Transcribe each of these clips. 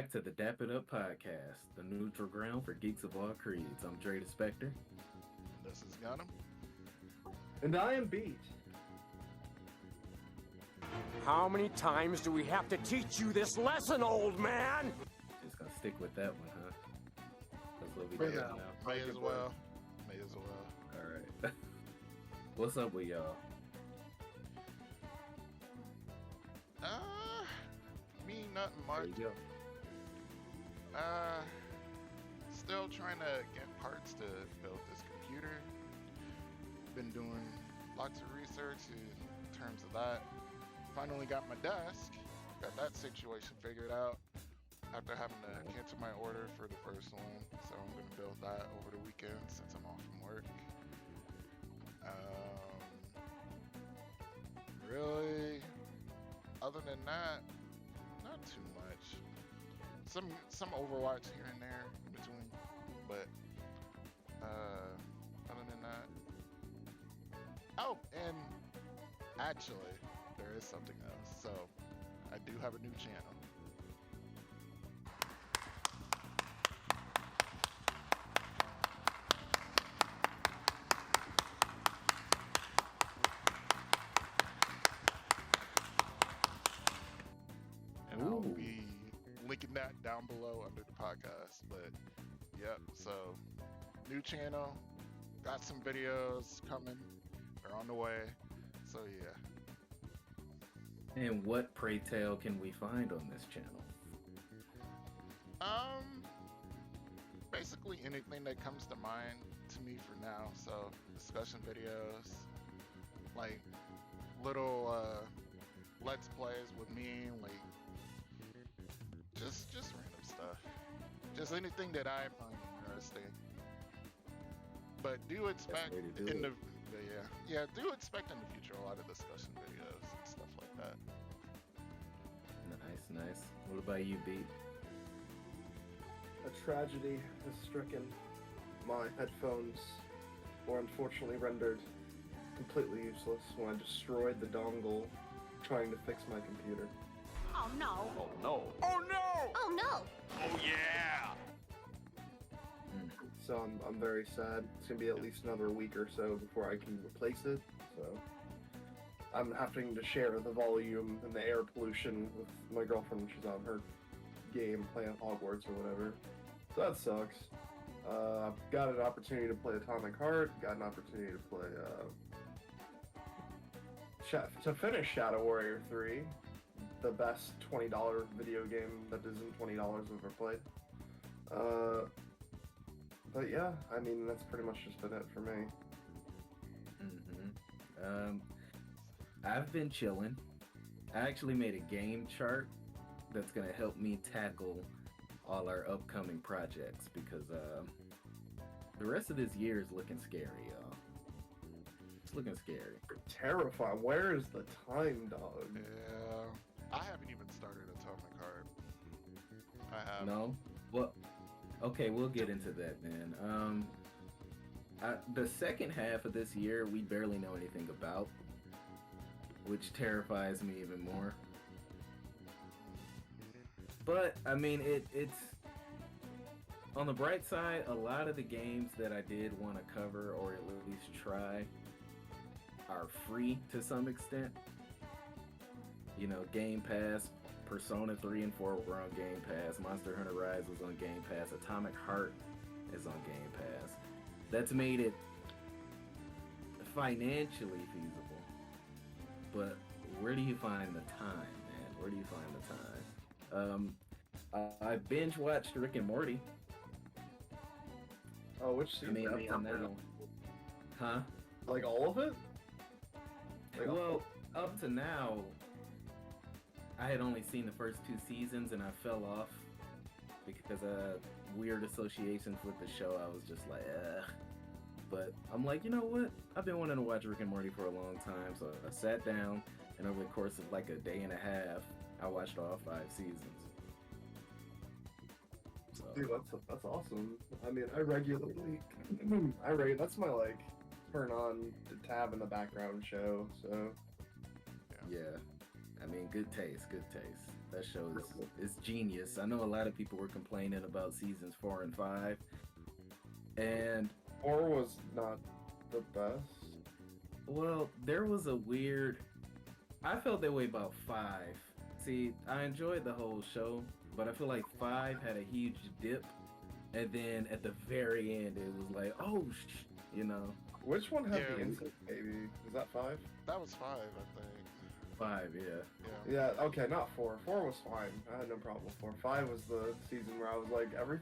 back to the Dap It Up podcast, the neutral ground for geeks of all creeds. I'm Dray the Spectre. This is Gunnm. And I am Beat. How many times do we have to teach you this lesson, old man? Just gonna stick with that one, huh? That's what we For do now. now. May as well. May as well. All right. What's up with y'all? Me nothing There much. you go. Still trying to get parts to build this computer. Been doing lots of research in terms of that. Finally got my desk. Got that situation figured out after having to cancel my order for the first one. So I'm gonna build that over the weekend since I'm off from work. Really, other than that, not too much. Some Overwatch here and there in between, but other than that. Oh, and actually, there is something else. So I do have a new channel. And I'll Ooh. be linking that down below under the podcast. But yep, so new channel, got some videos coming, they're on the way. So yeah. And what, pray tell, can we find on this channel? Basically anything that comes to mind to me for now. So discussion videos, like little let's plays with me, like just random stuff. Just anything that I find interesting. But do expect way to do in it. do expect in the future a lot of discussion videos and stuff like that. Nice. What about you, Beat? A tragedy has stricken. My headphones were unfortunately rendered completely useless when I destroyed the dongle trying to fix my computer. Oh no. Oh no! Oh no! Oh no. Oh yeah! So I'm very sad. It's gonna be at least another week or so before I can replace it. So I'm having to share the volume and the air pollution with my girlfriend when she's on her game playing Hogwarts or whatever. So that sucks. I've got an opportunity to play Atomic Heart. Got an opportunity to play to finish Shadow Warrior 3, the best $20 video game that isn't $20 I've ever played. But yeah, I mean, that's pretty much just been it for me. I've been chilling. I actually made a game chart that's gonna help me tackle all our upcoming projects because the rest of this year is looking scary, y'all. It's looking scary. Terrifying. Where is the time, dog? Yeah. I haven't even started Atomic Heart. I have. No? Well, okay, we'll get into that then. The second half of this year, we barely know anything about, which terrifies me even more. But, I mean, it's... On the bright side, a lot of the games that I did want to cover, or at least try, are free to some extent. You know, Game Pass, Persona 3 and 4 were on Game Pass, Monster Hunter Rise was on Game Pass, Atomic Heart is on Game Pass. That's made it financially feasible. But where do you find the time, man? Where do you find the time? I binge watched Rick and Morty. Oh, which I season? mean, up to now. Huh? Like all of it? Like, Well, up to now, I had only seen the first 2 seasons and I fell off because of weird associations with the show. I was just like, ugh. But I'm like, you know what? I've been wanting to watch Rick and Morty for a long time, so I sat down and over the course of like a day and a half, I watched all 5 seasons. So, dude, that's awesome. I mean, I regularly, that's my like turn on the tab in the background show. So yeah. I mean, good taste, good taste. That show is genius. I know a lot of people were complaining about seasons 4 and 5, and 4 was not the best. well, there was a weird. I felt that way about 5. See, I enjoyed the whole show, but I feel like 5 had a huge dip, and then at the very end, it was like, oh, you know, Which one had Yeah. the incest baby? Was that 5? That was 5, I think. 5, yeah. Yeah. Yeah, okay, not 4. 4 was fine. I had no problem with 4. 5 was the season where I was like, every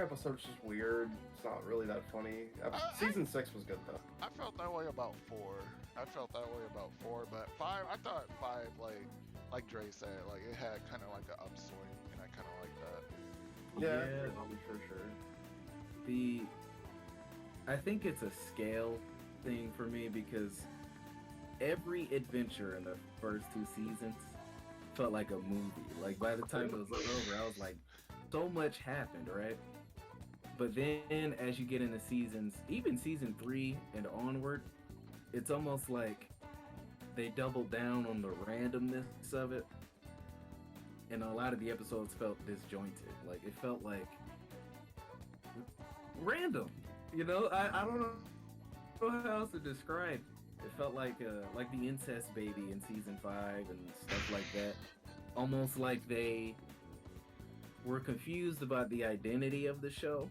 episode's just weird. It's not really that funny. Season 6 was good though. I felt that way about 4. I felt that way about 4, but 5, I thought 5, like Dray said, like it had kind of like an upswing, and I kind of like that. Yeah, Yeah. for sure. I think it's a scale thing for me because every adventure in the first 2 seasons felt like a movie. Like by the time it was over, I was like, so much happened, right? But then as you get into seasons, even season 3 and onward, it's almost like they doubled down on the randomness of it. And a lot of the episodes felt disjointed. Like it felt like random. You know, I don't know how else to describe. It felt like the incest baby in season 5 and stuff like that. Almost like they were confused about the identity of the show,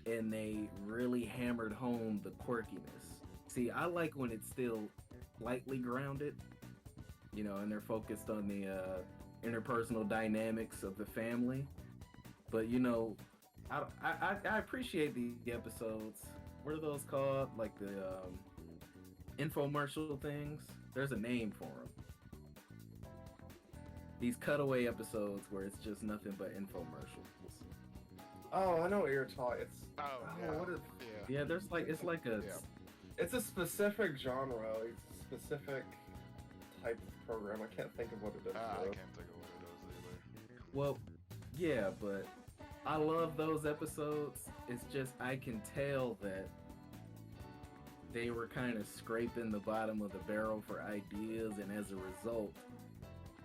and they really hammered home the quirkiness. See, I like when it's still lightly grounded, you know, and they're focused on the interpersonal dynamics of the family. But you know, I appreciate the episodes. What are those called? Like the infomercial things? There's a name for them. These cutaway episodes where it's just nothing but infomercials. Oh, I know what you're talking. It's Yeah. what is? Yeah, there's like it's like a Yeah. It's a specific genre. It's a specific type of program. I can't think of what it is. I though. can't think of what it is either. well, yeah, but I love those episodes. It's just I can tell that they were kind of scraping the bottom of the barrel for ideas, and as a result,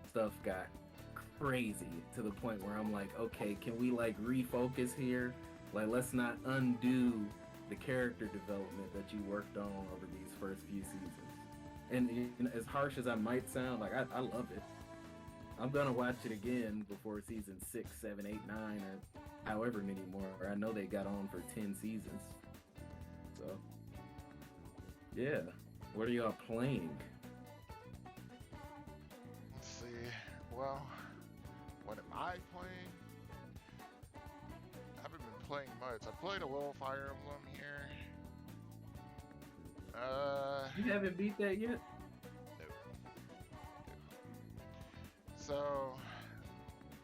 stuff got crazy to the point where I'm like, okay, can we like refocus here? Like, let's not undo the character development that you worked on over these first few seasons. And you know, as harsh as I might sound, like I love it. I'm gonna watch it again before season 6, 7, 8, 9, or however many more. I know they got on for 10 seasons. So, yeah. What are y'all playing? Let's see. Well, what am I playing? I haven't been playing much. I played a little Fire Emblem here. You haven't beat that yet? No. So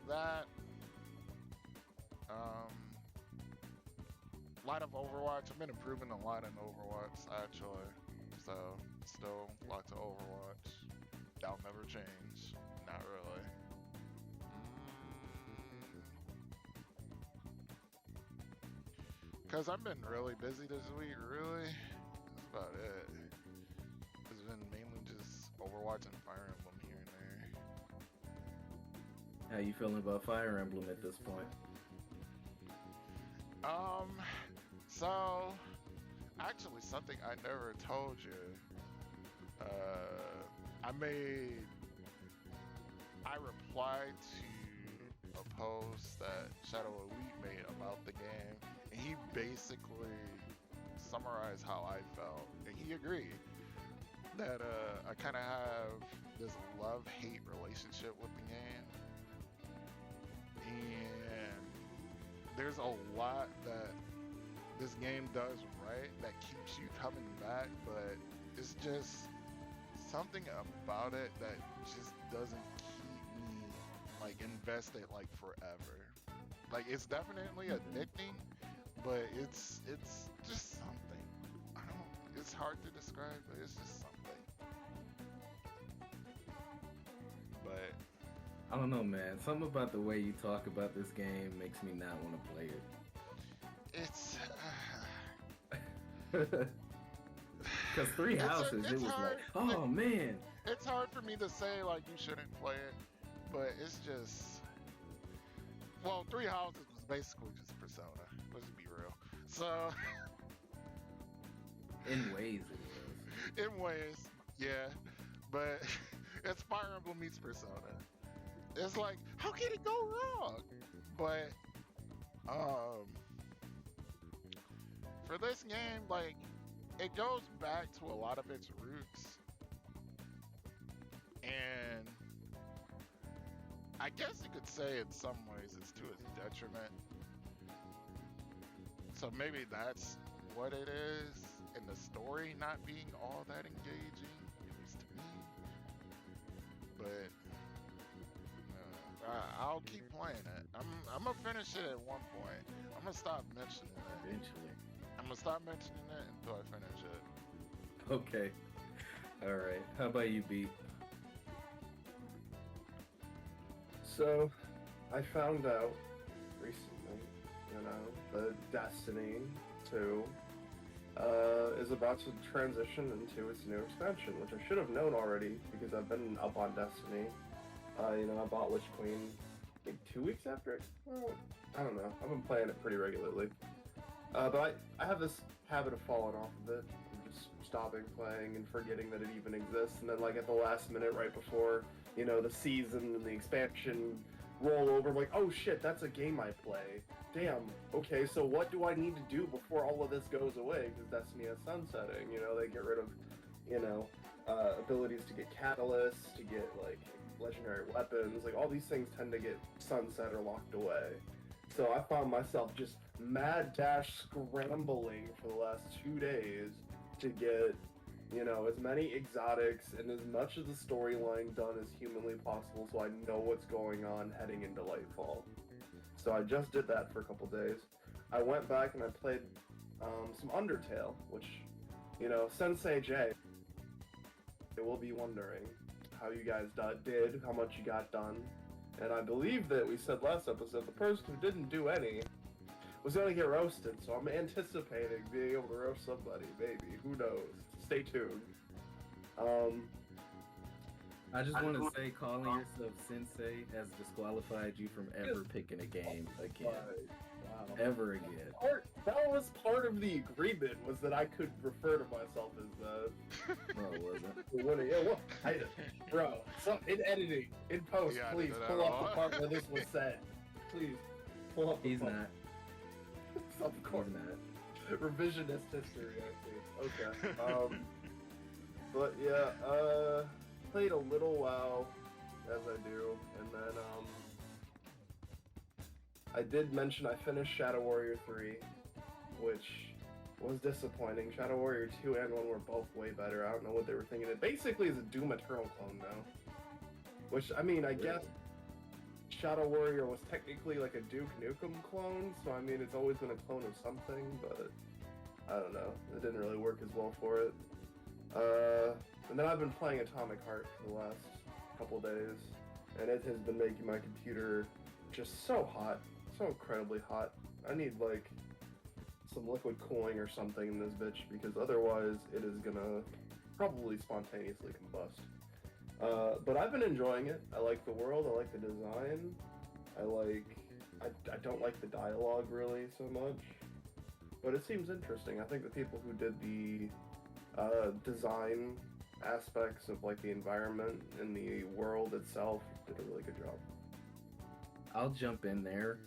that a lot of Overwatch. I've been improving a lot in Overwatch actually. So still lots of Overwatch. That'll never change. Not really. Because I've been really busy this week, really. That's about it. It's been mainly just Overwatch and Fire Emblem here and there. How you feeling about Fire Emblem at this point? So actually something I never told you. I replied to a post that Shadow Elite made about the game, and he basically summarized how I felt, and he agreed that I kind of have this love-hate relationship with the game, and there's a lot that this game does right that keeps you coming back, but it's just something about it that just doesn't keep me like invested like forever. Like it's definitely addicting, but it's just something. I don't. It's hard to describe, but it's just something. But I don't know, man. Something about the way you talk about this game makes me not want to play it's Because Three Houses, it was hard. like, oh man. It's hard for me to say like you shouldn't play it, but it's just. Well, Three Houses was basically just Persona. Let's be real. So. In ways, it was. In ways, yeah, but it's Fire Emblem meets Persona. It's like, how can it go wrong? But for this game, like, it goes back to a lot of its roots, and I guess you could say in some ways it's to its detriment. So maybe that's what it is. And the story not being all that engaging, at least to me. But I'll keep playing it. I'm gonna finish it at one point. I'm gonna stop mentioning it. Eventually. I'm gonna stop mentioning it until I finish it. Okay. All right. How about you, Beat? So, I found out recently, the Destiny 2 is about to transition into its new expansion, which I should have known already because I've been up on Destiny. I bought Witch Queen maybe 2 weeks after it. Well, I don't know. I've been playing it pretty regularly. But I have this habit of falling off of it, and just stopping playing and forgetting that it even exists. And then, like, at the last minute, right before, the season and the expansion roll over, I'm like, oh shit, that's a game I play. Damn, okay, so what do I need to do before all of this goes away? Because Destiny is sunsetting, they get rid of, abilities to get catalysts, to get, like, legendary weapons, like, all these things tend to get sunset or locked away. So I found myself just mad dash scrambling for the last 2 days to get, as many exotics and as much of the storyline done as humanly possible so I know what's going on heading into Lightfall. So I just did that for a couple days. I went back and I played some Undertale, which, Sensei J, they will be wondering how you guys did, how much you got done. And I believe that we said last episode, the person who didn't do any was going to get roasted, so I'm anticipating being able to roast somebody, maybe. Who knows? Stay tuned. I just want to say, calling yourself Sensei has disqualified you from ever picking a game again. Wow. Ever again. That was part of the agreement, was that I could refer to myself as that. Oh, was it? Yeah, well, bro, so in editing, in post, Yeah, please I pull did up the that. part where this was said. Please, pull up the He's part. not. Of course He's not. Revisionist history, I see. Okay. But yeah, played a little WoW, as I do, and then I did mention I finished Shadow Warrior 3, which was disappointing. Shadow Warrior 2 and 1 were both way better. I don't know what they were thinking. It basically is a Doom Eternal clone now. Which, I mean, I guess Shadow Warrior was technically like a Duke Nukem clone, so I mean, it's always been a clone of something, but I don't know. It didn't really work as well for it. And then I've been playing Atomic Heart for the last couple days, and it has been making my computer just so hot, so incredibly hot. I need, like, some liquid cooling or something in this bitch, because otherwise it is gonna probably spontaneously combust. But I've been enjoying it. I like the world, I like the design, I don't like the dialogue really so much, but it seems interesting. I think the people who did the design aspects of, like, the environment and the world itself did a really good job. I'll jump in there.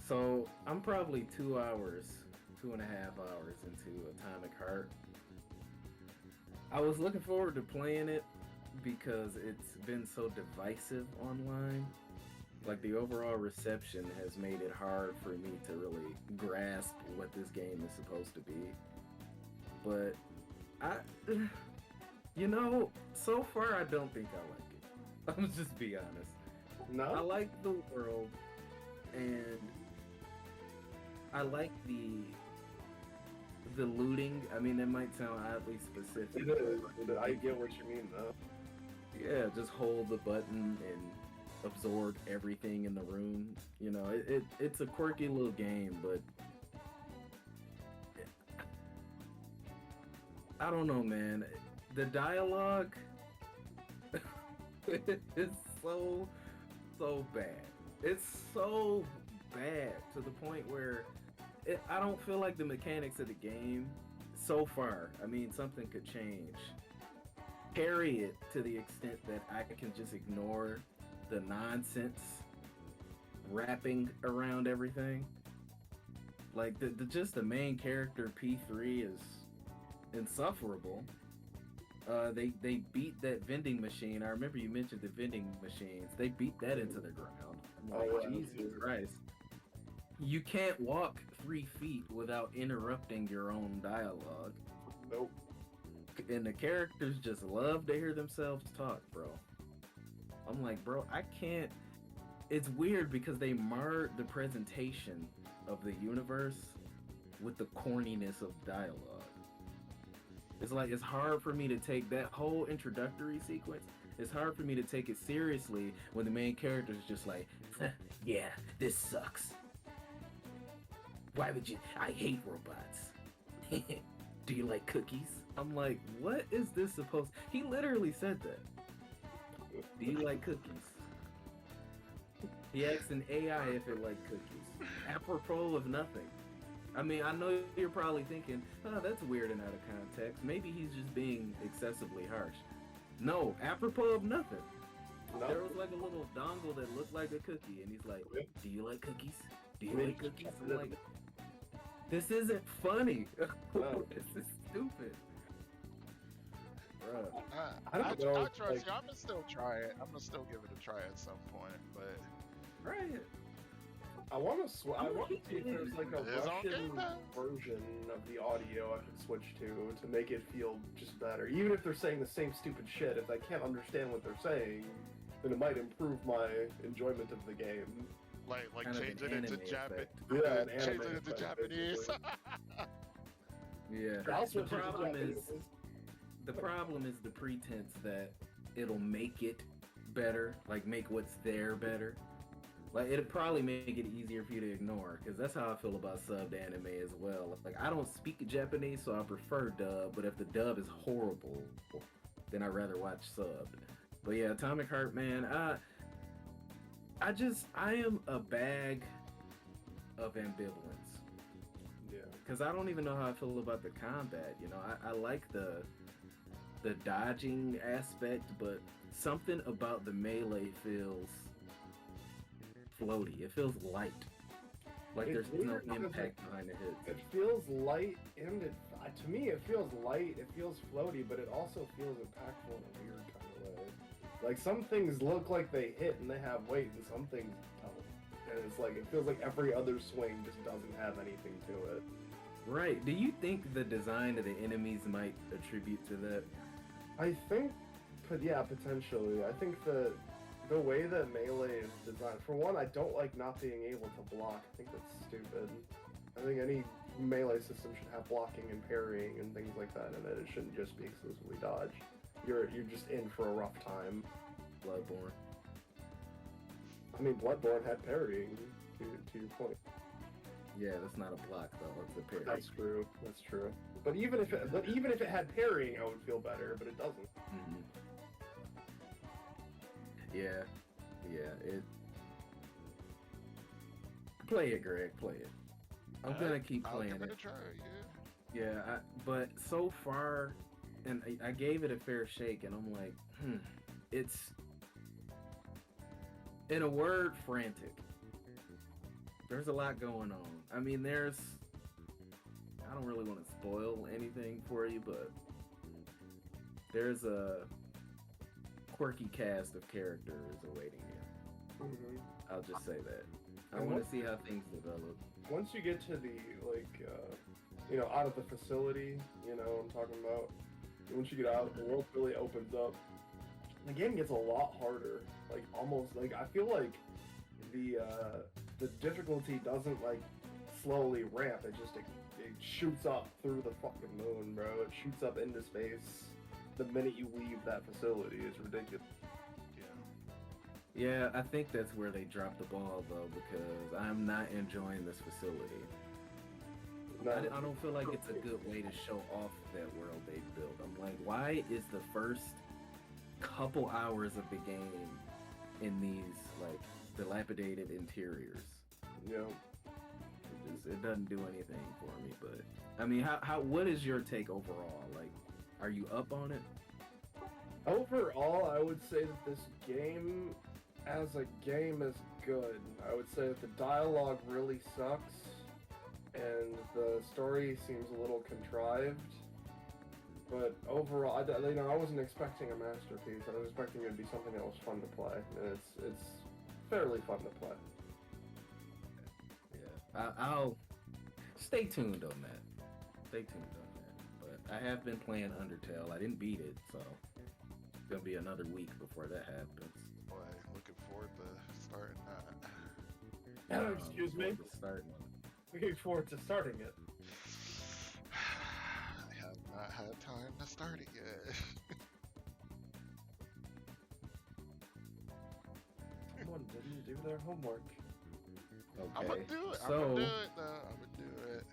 So I'm probably 2.5 hours into Atomic Heart. I was looking forward to playing it because it's been so divisive online. Like, the overall reception has made it hard for me to really grasp what this game is supposed to be. But so far I don't think I like it. I'm just be honest. No? I like the world, and I like the looting. I mean, it might sound oddly specific. It is, but I get what you mean, though. Yeah, just hold the button and absorb everything in the room. It's a quirky little game, but I don't know, man. The dialogue is so bad. It's so bad to the point where I don't feel like the mechanics of the game so far. I mean, something could change. Carry it to the extent that I can just ignore the nonsense wrapping around everything. Like just the main character P3 is insufferable. They beat that vending machine. I remember you mentioned the vending machines. They beat that into the ground. I'm like, Jesus Christ. You can't walk 3 feet without interrupting your own dialogue. Nope. And the characters just love to hear themselves talk, bro. I'm like, bro, I can't. It's weird because they marred the presentation of the universe with the corniness of dialogue. It's like, it's hard for me to take that whole introductory sequence. It's hard for me to take it seriously when the main character is just like, yeah, this sucks. Why would you? I hate robots. Do you like cookies? I'm like, what is this supposed? He literally said that. Do you like cookies? He asked an AI if it liked cookies. Apropos of nothing. I mean, I know you're probably thinking, oh, that's weird and out of context. Maybe he's just being excessively harsh. No, apropos of nothing. No. There was like a little dongle that looked like a cookie, and he's like, do you like cookies? Do you like cookies? I'm like, this isn't funny. No. This is stupid. Bruh. I trust you. I'm gonna still try it. I'm gonna still give it a try at some point, but... Right. I want to see if there's like a Russian version of the audio I could switch to make it feel just better. Even if they're saying the same stupid shit, if I can't understand what they're saying, then it might improve my enjoyment of the game. Like kind change it into Japanese. Yeah, change it into Japanese. Yeah. The problem is the pretense that it'll make it better, like make what's there better. Like, it'd probably make it easier for you to ignore, because that's how I feel about subbed anime as well. Like, I don't speak Japanese, so I prefer dub, but if the dub is horrible, then I'd rather watch subbed. But yeah, Atomic Heart, man, I am a bag of ambivalence. Yeah. Because I don't even know how I feel about the combat, you know? I like the dodging aspect, but something about the melee feels floaty. It feels light. Like there's no impact behind the hits. It feels light, and to me it feels light, it feels floaty, but it also feels impactful in a weird kind of way. Like, some things look like they hit and they have weight, and some things don't. And it's like, it feels like every other swing just doesn't have anything to it. Right. Do you think the design of the enemies might attribute to that? I think, yeah, potentially. I think the way that Melee is designed, for one, I don't like not being able to block. I think that's stupid. I think any Melee system should have blocking and parrying and things like that in it. It shouldn't just be exclusively dodge. You're just in for a rough time. Bloodborne. I mean, Bloodborne had parrying, to your point. Yeah, that's not a block though. It's a parry. That's true. That's true. But even if it had parrying, I would feel better. But it doesn't. Mm-hmm. Yeah. It. Play it, Greg. Play it. I'm gonna keep playing I'll give it. A try, Yeah, but so far, and I gave it a fair shake, and I'm like, it's, in a word, frantic. There's a lot going on. I mean, I don't really want to spoil anything for you, but there's a quirky cast of characters awaiting you. Mm-hmm. I'll just say that. I want to see how things develop. Once you get to the, out of the facility, what I'm talking about. Once you get out, the world really opens up. The game gets a lot harder. Like, almost, I feel like the difficulty doesn't, slowly ramp. It shoots up through the fucking moon, bro. It shoots up into space the minute you leave that facility. It's ridiculous. Yeah, I think that's where they dropped the ball, though, because I'm not enjoying this facility. No. I don't feel like it's a good way to show off that world they built. I'm like, why is the first couple hours of the game in these like dilapidated interiors? Yeah. It doesn't do anything for me. But I mean, what is your take overall? Like, are you up on it? Overall, I would say that this game, as a game, is good. I would say that the dialogue really sucks, and the story seems a little contrived. But overall, I wasn't expecting a masterpiece. I was expecting it to be something that was fun to play, and it's fairly fun to play. Yeah, I'll stay tuned on that. Stay tuned on that. But I have been playing Undertale. I didn't beat it, so it's gonna be another week before that happens. Boy, looking forward to starting that. Excuse me? Starting. Looking forward to starting it. I have not had time to start it yet. Someone didn't do their homework. Okay. I'm gonna do it. So, I'm gonna do it though. I'm gonna do it.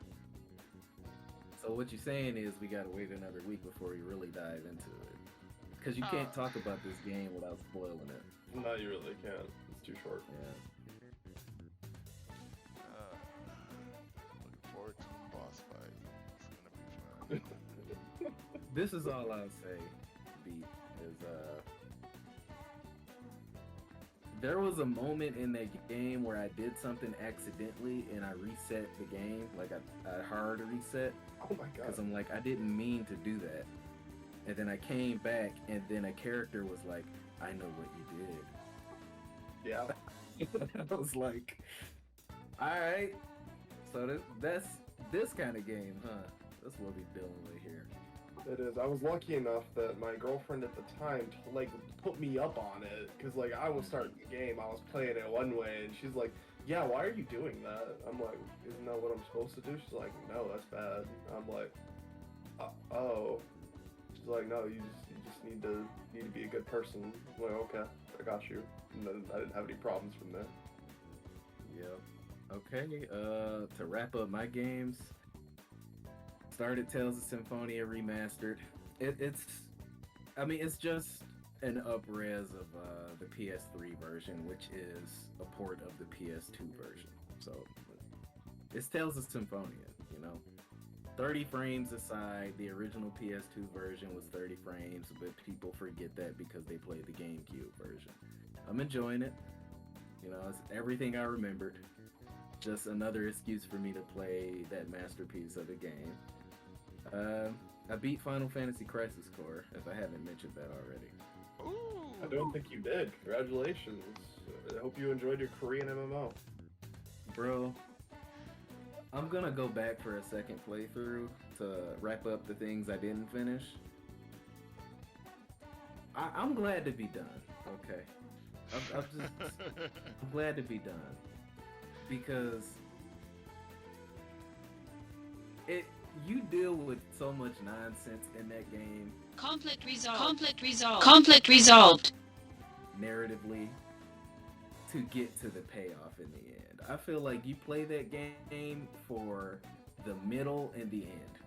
so what you're saying is we gotta wait another week before we really dive into it, because you can't talk about this game without spoiling it. No, you really can't. It's too short. Yeah. Looking forward to the boss fight. It's gonna be fun. This is all I'll say, Beat, is there was a moment in that game where I did something accidentally and I reset the game, like I hard reset, Oh my god. because I'm like, I didn't mean to do that. And then I came back and then a character was like, I know what you did. Yeah. I was like, alright, so that's this kind of game, huh? That's what we're dealing with here. It is. I was lucky enough that my girlfriend at the time put me up on it, because like I was starting the game, I was playing it one way, and she's like, "Yeah, why are you doing that?" I'm like, "Isn't that what I'm supposed to do?" She's like, "No, that's bad." I'm like, "Oh." She's like, "No, you just need to be a good person." I'm like, "Okay, I got you." And then I didn't have any problems from there. Yep. Okay, to wrap up my games, started Tales of Symphonia Remastered. It's just an up-res of the PS3 version, which is a port of the PS2 version. So, it's Tales of Symphonia, you know? 30 frames aside, the original PS2 version was 30 frames, but people forget that because they played the GameCube version. I'm enjoying it. You know, it's everything I remembered. Just another excuse for me to play that masterpiece of a game. I beat Final Fantasy Crisis Core, if I haven't mentioned that already. Ooh. I don't think you did. Congratulations. I hope you enjoyed your Korean MMO. Bro, I'm gonna go back for a second playthrough to wrap up the things I didn't finish. I'm glad to be done, okay? I'm glad to be done. Because you deal with so much nonsense in that game. Conflict resolved. Conflict resolved. Conflict resolved. Narratively, to get to the payoff in the end. I feel like you play that game for the middle and the end.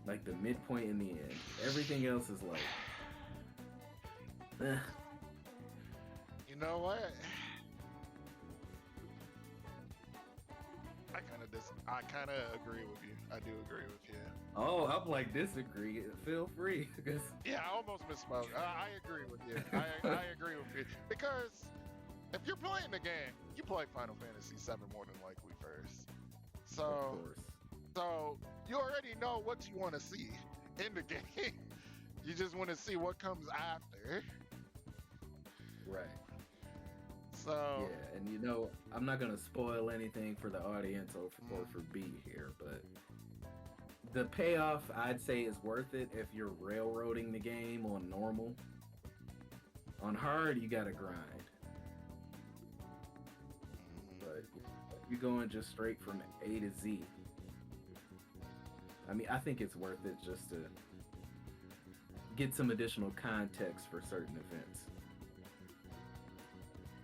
Like the midpoint and the end. Everything else is like, eh. You know what? I kind of agree with you. I do agree with you. Oh, I'm like disagree. Feel free. Yeah, I almost misspoke. I agree with you. I agree with you. Because if you're playing the game, you play Final Fantasy VII more than likely first. So, Of course. so you already know what you want to see in the game. You just want to see what comes after. Right. So Yeah, and you know, I'm not gonna spoil anything for the audience or for B here, but the payoff I'd say is worth it if you're railroading the game on normal. On hard, you gotta grind. But if you're going just straight from A to Z, I mean, I think it's worth it just to get some additional context for certain events.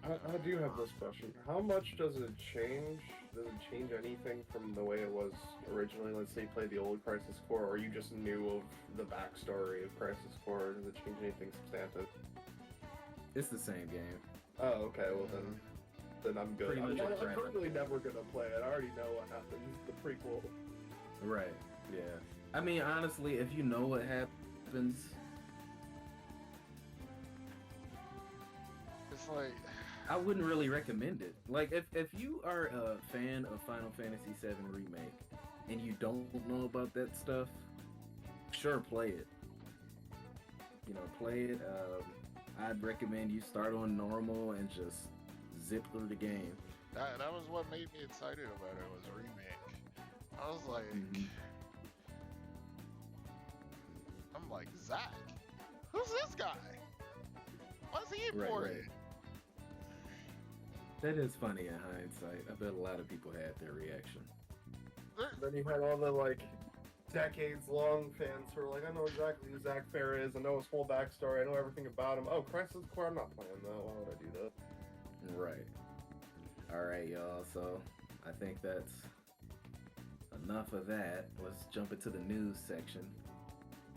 I do have this question. How much does it change? Does it change anything from the way it was originally? Let's say you play the old Crisis Core, or you just knew of the backstory of Crisis Core. Does it change anything substantive? It's the same game. Oh, okay. Well then I'm good. Pretty I'm much a probably never gonna play it. I already know what happens. The prequel. Right. Yeah. I mean, honestly, if you know what happens, It's like, I wouldn't really recommend it. Like, if you are a fan of Final Fantasy VII Remake and you don't know about that stuff, sure, play it. You know, play it. I'd recommend you start on normal and just zip through the game. that was what made me excited about it, was remake. I was like, I'm like, Zach? Who's this guy? What's he imported? Right. That is funny in hindsight. I bet a lot of people had their reaction. Then you had all the like decades-long fans who are like, I know exactly who Zach Fair is. I know his whole backstory. I know everything about him. Oh, Crisis Core, I'm not playing that. Why would I do that? Right. All right, y'all. So I think that's enough of that. Let's jump into the news section.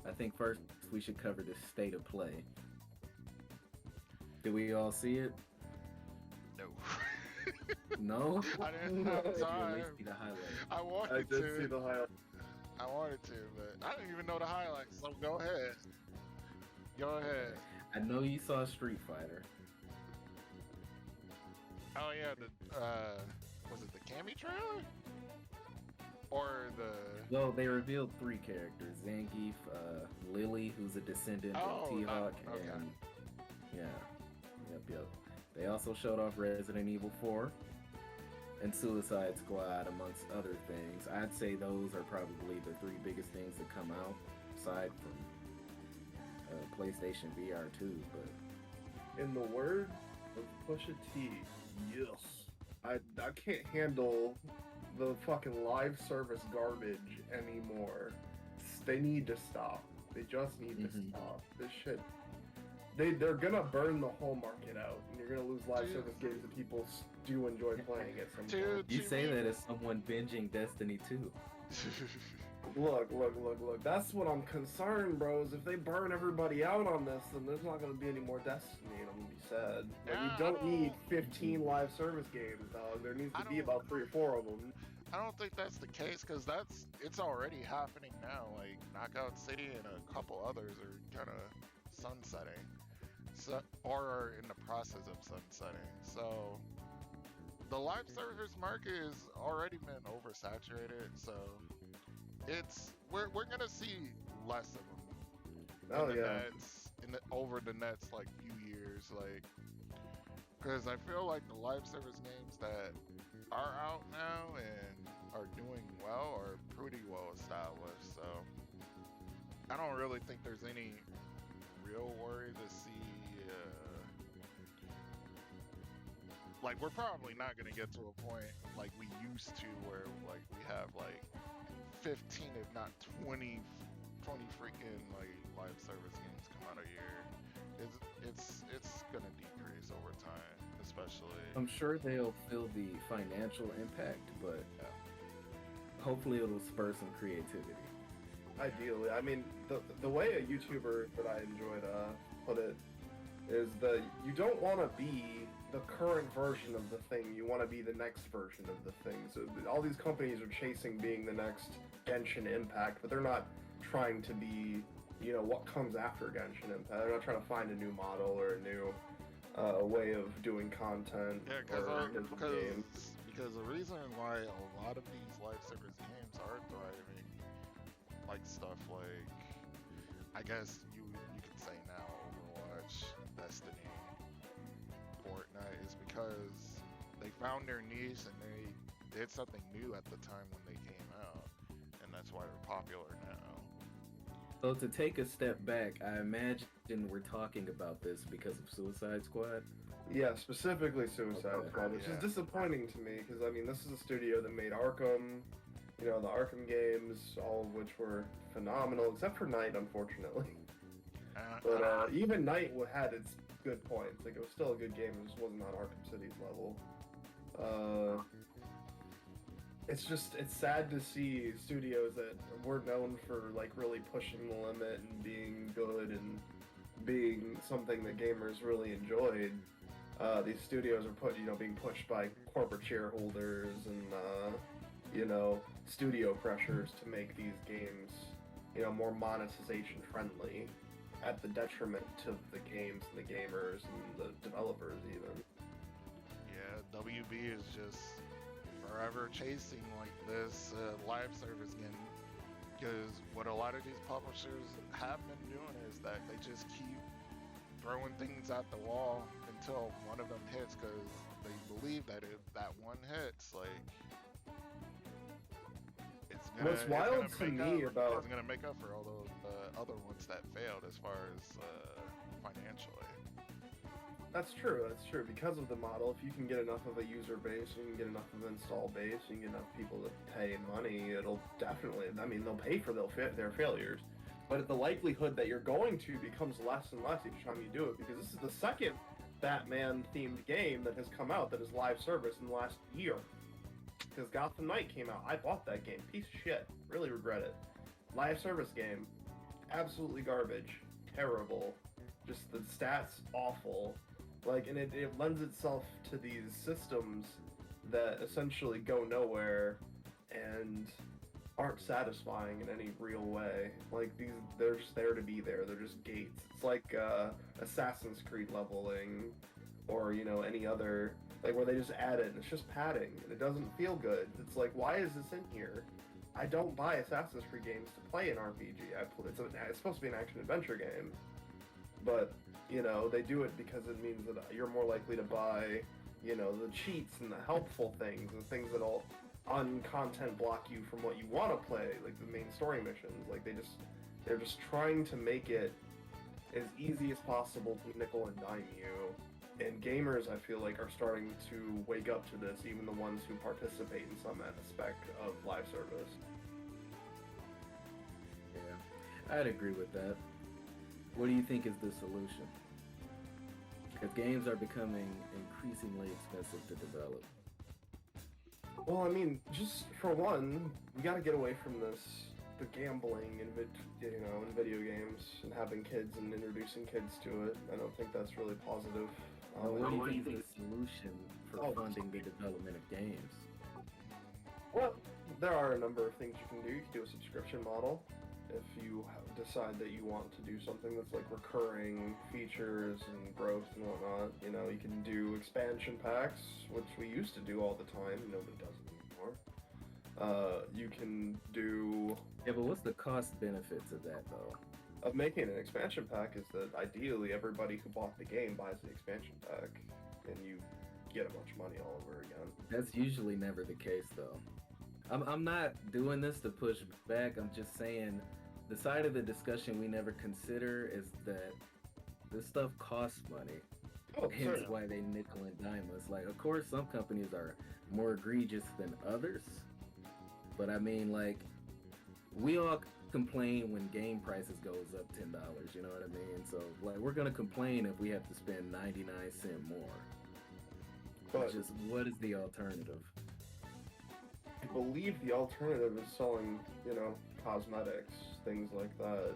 I think first we should cover the state of play. Did we all see it? No. No? I didn't have Did you at time. least see the highlights? I I wanted did to. see the highlight. I wanted to, but I didn't even know the highlights, so go ahead. Go ahead. I know you saw Street Fighter. Oh yeah, was it the Cammy trailer? Or the... Well, they revealed 3 characters. Zangief, Lily, who's a descendant of T-Hawk, okay. and... Yeah. Yep. They also showed off Resident Evil 4 and Suicide Squad, amongst other things. I'd say those are probably the 3 biggest things that come out, aside from PlayStation VR 2, but... In the word of Pusha T, yes. I can't handle the fucking live service garbage anymore. They need to stop. They just need to stop. This shit. They're gonna burn the whole market out, and you're gonna lose live service games that people do enjoy playing at some point. You say that as someone binging Destiny 2. Look. That's what I'm concerned, bro, is if they burn everybody out on this, then there's not gonna be any more Destiny, and I'm gonna be sad. Like, we don't need 15 live service games, dog. There needs to be about 3 or 4 of them. I don't think that's the case, because it's already happening now. Like, Knockout City and a couple others are kind of sunsetting. So, or are in the process of sunsetting. So the live service market has already been oversaturated. So we're gonna see less of them over the next like few years. Like, because I feel like the live service games that are out now and are doing well are pretty well established. So I don't really think there's any real worry to see. Like, we're probably not gonna get to a point like we used to, where like we have like 15, if not 20 freaking like live service games come out a year. It's gonna decrease over time, especially. I'm sure they'll feel the financial impact, but hopefully it'll spur some creativity. Ideally, I mean, the way a YouTuber that I enjoyed put it is that you don't want to be the current version of the thing. You want to be the next version of the thing. So all these companies are chasing being the next Genshin Impact, but they're not trying to be, what comes after Genshin Impact. They're not trying to find a new model or a new way of doing content or games. Because the reason why a lot of these live service games are thriving, like stuff like, I guess you could say now, Overwatch, Destiny, Fortnite, is because they found their niche and they did something new at the time when they came out, and that's why they're popular now. So to take a step back, I imagine we're talking about this because of Suicide Squad. Yeah, specifically Suicide Squad, which is disappointing to me, because I mean, this is a studio that made Arkham, the Arkham games, all of which were phenomenal, except for Knight, unfortunately. But even Night had its good points. Like, it was still a good game. It just wasn't on Arkham City's level. It's sad to see studios that were known for, like, really pushing the limit and being good and being something that gamers really enjoyed. These studios are being pushed by corporate shareholders and, studio pressures to make these games, more monetization friendly, at the detriment of the games and the gamers and the developers even. Yeah, WB is just forever chasing like this live service game, because what a lot of these publishers have been doing is that they just keep throwing things at the wall until one of them hits, because they believe that if that one hits, like, it's gonna, What's wild to me about it's gonna make up for all those other ones that failed as far as financially. That's true, because of the model. If you can get enough of a user base, you can get enough of an install base, you can get enough people to pay money, it'll definitely, they'll pay for their failures. But the likelihood that you're going to becomes less and less each time you do it, because this is the second Batman-themed game that has come out that is live service in the last year. Because Gotham Knight came out. I bought that game. Piece of shit. Really regret it. Live service game. Absolutely garbage. Terrible. Just the stats awful. Like, and it lends itself to these systems that essentially go nowhere and aren't satisfying in any real way. Like, they're just there to be there. They're just gates. It's like Assassin's Creed leveling, or any other, like, where they just add it and it's just padding and it doesn't feel good. It's like, why is this in here? I don't buy Assassin's Creed games to play an RPG. It's supposed to be an action adventure game, but they do it because it means that you're more likely to buy the cheats and the helpful things and things that'll un-content block you from what you want to play, like the main story missions. Like, they're just trying to make it as easy as possible to nickel and dime you. And gamers, I feel like, are starting to wake up to this, even the ones who participate in some aspect of live service. Yeah, I'd agree with that. What do you think is the solution? Because games are becoming increasingly expensive to develop. Well, I mean, just for one, we got to get away from the gambling in video games and having kids and introducing kids to it. I don't think that's really positive. What do you think is the solution for funding the development of games? Well, there are a number of things you can do. You can do a subscription model if you decide that you want to do something that's like recurring features and growth and whatnot. You can do expansion packs, which we used to do all the time. Nobody does it anymore. You can do... Yeah, but what's the cost benefits of that, though? Of making an expansion pack is that ideally everybody who bought the game buys the expansion pack, and you get a bunch of money all over again. That's usually never the case, though. I'm not doing this to push back. I'm just saying the side of the discussion we never consider is that this stuff costs money. Oh, hence why they nickel and dime us. Like, of course, some companies are more egregious than others, but I mean, like, we all complain when game prices goes up $10, you know what I mean? So, like, we're gonna complain if we have to spend 99 cents more. But just, what is the alternative? I believe the alternative is selling, cosmetics, things like that,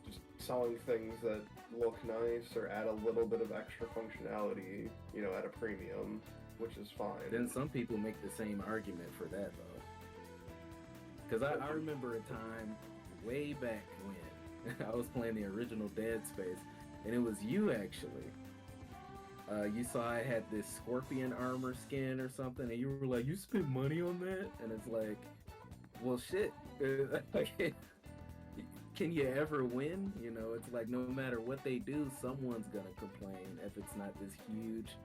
just selling things that look nice or add a little bit of extra functionality, at a premium, which is fine. Then some people make the same argument for that, though. Because I remember a time way back when I was playing the original Dead Space, and it was you, actually. You saw I had this scorpion armor skin or something, and you were like, you spent money on that? And it's like, well, shit. Can you ever win? It's like, no matter what they do, someone's gonna complain if it's not this huge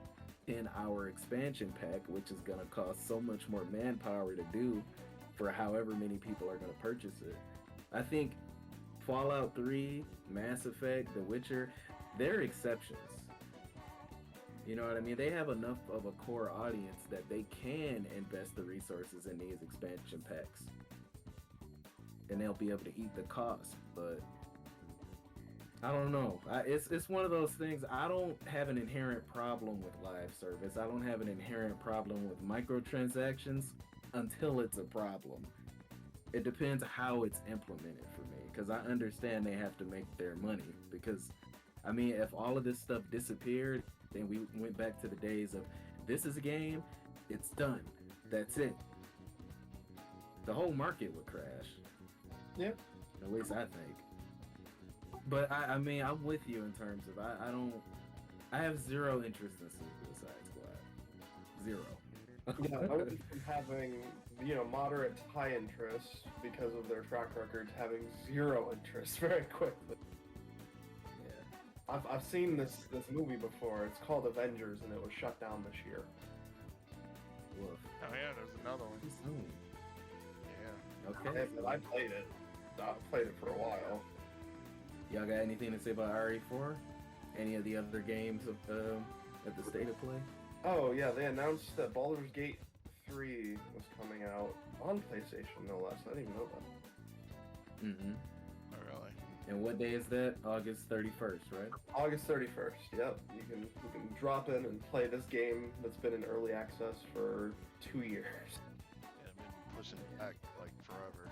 10-hour expansion pack, which is gonna cost so much more manpower to do for however many people are gonna purchase it. I think Fallout 3, Mass Effect, The Witcher, they're exceptions. You know what I mean? They have enough of a core audience that they can invest the resources in these expansion packs. And they'll be able to eat the cost. But I don't know. It's one of those things. I don't have an inherent problem with live service. I don't have an inherent problem with microtransactions until it's a problem. It depends how it's implemented for me, because I understand they have to make their money. Because, I mean, if all of this stuff disappeared, then we went back to the days of this is a game, it's done, that's it. The whole market would crash. Yeah. At least I think. But I mean, I'm with you in terms of I have zero interest in Suicide Squad. Zero. Yeah, I went from having, moderate to high interest because of their track record to having zero interest very quickly. Yeah. I've seen this movie before. It's called Avengers, and it was shut down this year. Woof. Oh yeah, there's another one. Too soon. Yeah. Okay. Yeah, but I played it. I played it for a while. Y'all got anything to say about RE4? Any of the other games of at the state of play? Oh yeah, they announced that Baldur's Gate 3 was coming out on PlayStation, no less. I didn't even know that. Mm-hmm. Oh really? And what day is that? August 31st, right? August 31st. Yep, you can drop in and play this game that's been in early access for 2 years. Yeah, been pushing it back like forever.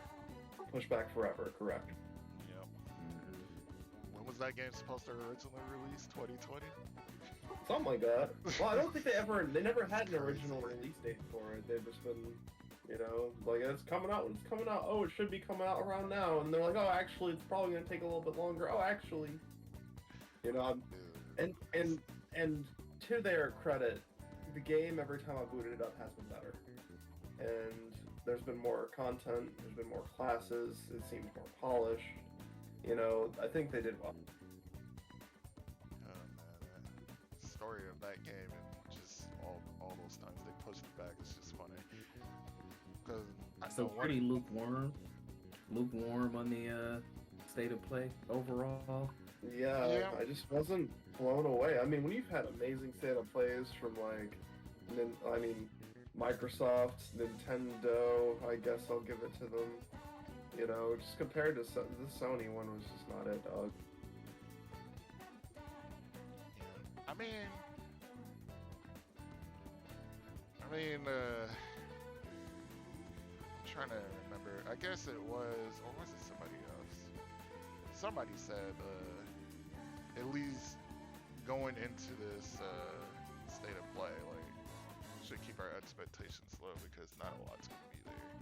Push back forever, correct? Yep. Mm-hmm. When was that game supposed to originally release? 2020? Something like that. Well, I don't think they never had an original release date for it. They've just been, like it's coming out. Oh, it should be coming out around now. And they're like, oh, actually, it's probably gonna take a little bit longer. Oh, actually, and to their credit, the game every time I booted it up has been better. And there's been more content. There's been more classes. It seems more polished. I think they did well. Story of that game and just all those times they pushed it back, it's just funny. Because So pretty lukewarm on the state of play overall. Yeah, I just wasn't blown away. I mean, when you've had amazing state of plays from Microsoft, Nintendo, I guess I'll give it to them. Just compared to the Sony one was just not it, dog. I mean, I'm trying to remember. I guess it was, or was it somebody else? Somebody said, at least going into this state of play, like, we should keep our expectations low because not a lot's gonna be there.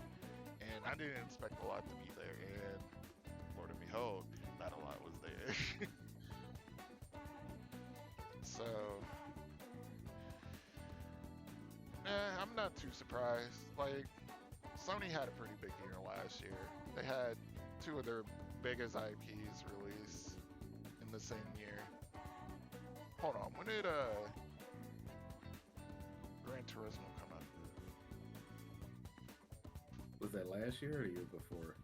And I didn't expect a lot to be there, and Lord and behold, not a lot was there. So, I'm not too surprised. Like, Sony had a pretty big year last year. They had 2 of their biggest IPs release in the same year. Hold on, when did Gran Turismo come out? Was that last year or the year before?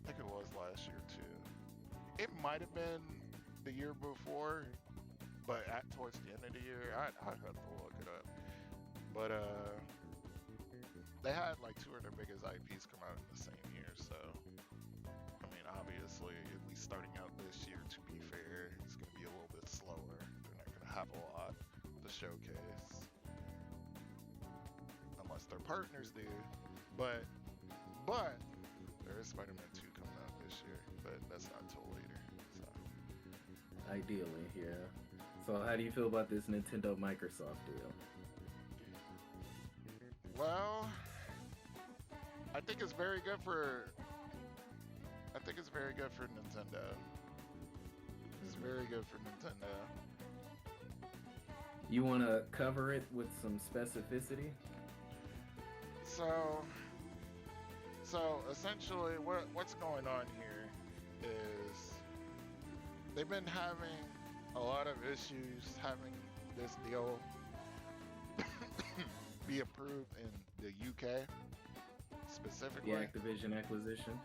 I think it was last year too. It might have been the year before. But towards the end of the year, I'd have to look it up. But they had like 2 of their biggest IPs come out in the same year. So, I mean, obviously, at least starting out this year, to be fair, it's going to be a little bit slower. They're not going to have a lot to showcase, unless their partners do. But there is Spider-Man 2 coming out this year, but that's not till later. So, Ideally, yeah. So how do you feel about this Nintendo Microsoft deal? Well, I think it's very good for Nintendo. It's very good for Nintendo. You want to cover it with some specificity? So essentially, what's going on here is they've been having a lot of issues having this deal be approved in the UK specifically. The Activision acquisition.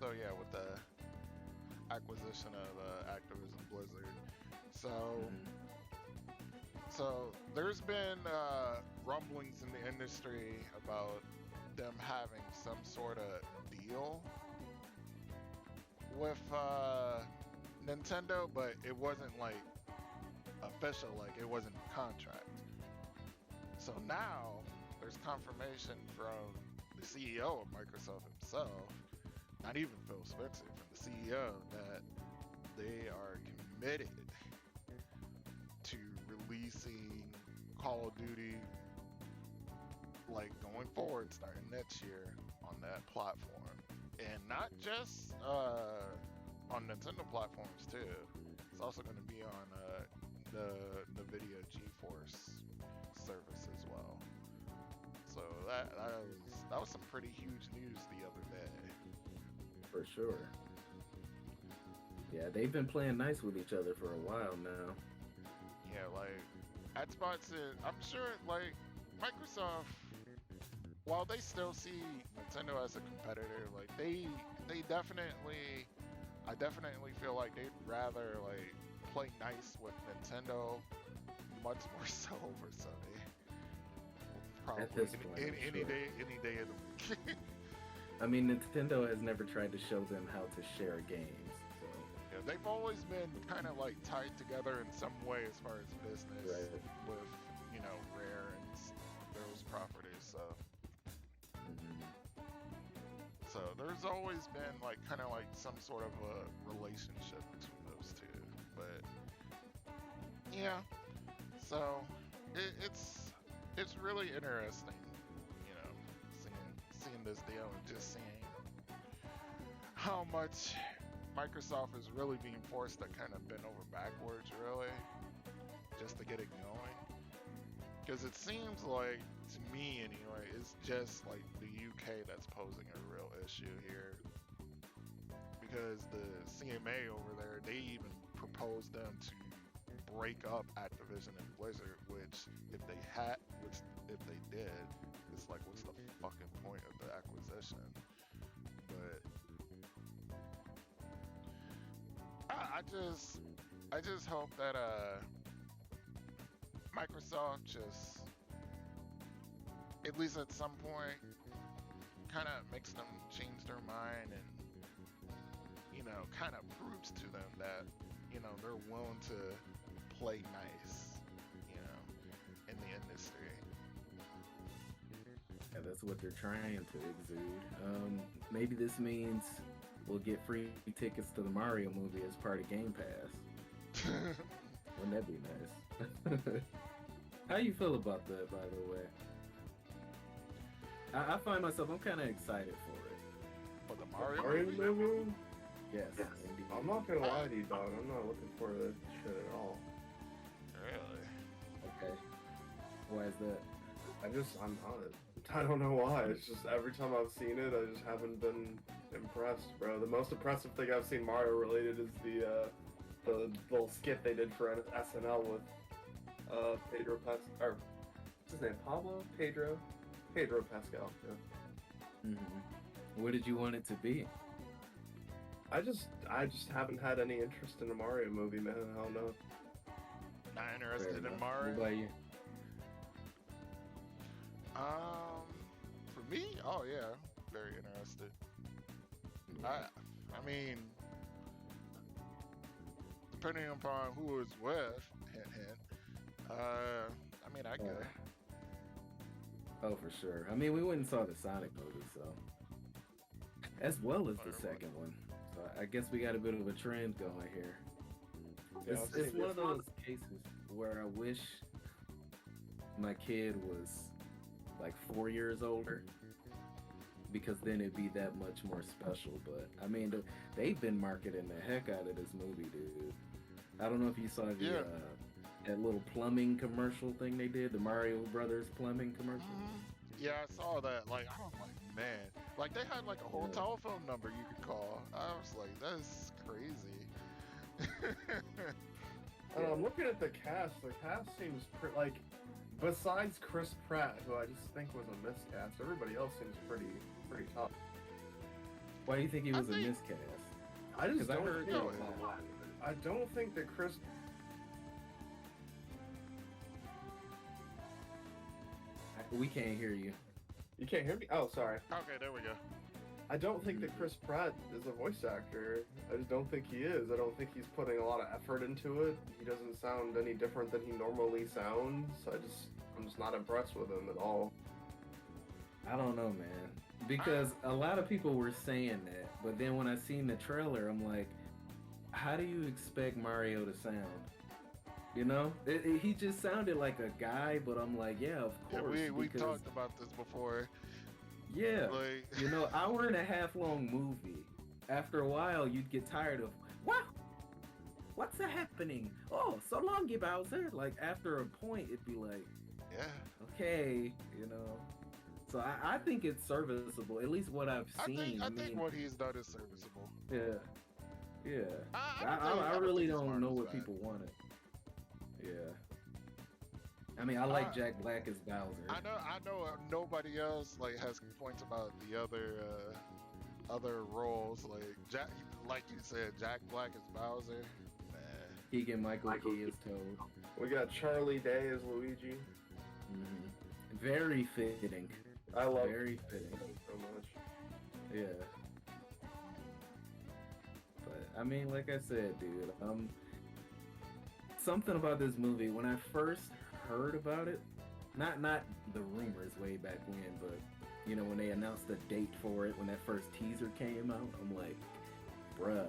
So yeah, with the acquisition of Activision Blizzard. So there's been rumblings in the industry about them having some sort of deal with Nintendo, but it wasn't like official, like it wasn't a contract. So now there's confirmation from the CEO of Microsoft himself, not even Phil Spencer, from the CEO, that they are committed to releasing Call of Duty like going forward starting next year on that platform, and not just on Nintendo platforms too. It's also going to be on the Nvidia GeForce service as well. So that was some pretty huge news the other day. For sure. Yeah, they've been playing nice with each other for a while now. Yeah, like Xbox is, I'm sure like Microsoft, while they still see Nintendo as a competitor, like they definitely, I definitely feel like they'd rather like play nice with Nintendo much more so over Sony. Probably At this point, any sure. any day of the week. I mean, Nintendo has never tried to show them how to share games. So. Yeah, they've always been kind of like tied together in some way as far as business Right. with, you know, Rare and those properties. So, so there's always been like kind of like some sort of a relationship between those two. But yeah, so it's really interesting, you know, seeing this deal and just seeing how much Microsoft is really being forced to kind of bend over backwards, really, just to get it going. Because it seems like, to me anyway, it's just like the UK that's posing a real issue here. Because the CMA over there, they even proposed them to break up Activision and Blizzard, which if they did, it's like, what's the fucking point of the acquisition? But I just hope that Microsoft just, at least at some point, kind of makes them change their mind and, you know, kind of proves to them that, you know, they're willing to play nice, you know, in the industry. Yeah, that's what they're trying to exude. Maybe this means we'll get free tickets to the Mario movie as part of Game Pass. Wouldn't that be nice? How you feel about that, by the way? I find myself, I'm kind of excited for it. For the Mario Mario movie? movie? Yes. Yes. indeed. I'm not gonna lie to you, dog. I'm not looking for that shit at all. Really? Okay. Why is that? I'm not. I don't know why. It's just every time I've seen it, I just haven't been impressed, bro. The most impressive thing I've seen Mario related is the little skit they did for SNL with Pedro Pascal. Or what's his name? Pedro Pascal. Yeah. What did you want it to be? I just haven't had any interest in a Mario movie, man. I don't know. Not Fair interested in enough. Mario? What about you? For me, oh yeah, very interested. I mean, depending upon who it's with, hint, hint. I mean, I could. Oh, for sure. I mean, we went and saw the Sonic movie, so as well as the second one. So I guess we got a bit of a trend going here. Yeah, It's one of those cases where I wish my kid was like 4 years older, because then it'd be that much more special. But I mean, they've been marketing the heck out of this movie, dude. I don't know if you saw the that little plumbing commercial thing they did, the Mario Brothers plumbing commercial. Yeah, I saw that. Like, I was like, man, like they had like a whole telephone number you could call. I was like, that's crazy. I'm looking at the cast. The cast seems like, besides Chris Pratt, who I just think was a miscast, everybody else seems pretty tough. Why do you think he was a think- miscast? I just 'Cause I don't heard think. a lot. I don't think that Chris. We can't hear you. You can't hear me? Oh, sorry. Okay, there we go. I don't think that Chris Pratt is a voice actor. I just don't think he is. I don't think he's putting a lot of effort into it. He doesn't sound any different than he normally sounds. I'm just not impressed with him at all. I don't know, man. Because a lot of people were saying that, but then when I seen the trailer, I'm like, how do you expect Mario to sound? You know, he just sounded like a guy, but I'm like, yeah, of course. Yeah, we talked about this before. Yeah, Like... you know, hour and a half long movie. After a while, you'd get tired of, wow, what's happening? Oh, so long, you Bowser. Like, after a point, it'd be like, yeah, okay, you know. So I think it's serviceable, at least what I've seen. I think what he's done is serviceable. Yeah, yeah. I I really don't think know his what part is people wanted. Yeah. I mean, I like Jack Black as Bowser. I know. Nobody else like has points about the other roles. Like you said, Jack Black as Bowser. Man. Keegan-Michael Key as Toad. We got Charlie Day as Luigi. Mm-hmm. Very fitting. I love very fitting so much. Yeah. But I mean, like I said, dude, something about this movie when I first heard about it, not the rumors way back when, but you know, when they announced the date for it, when that first teaser came out, I'm like, bruh,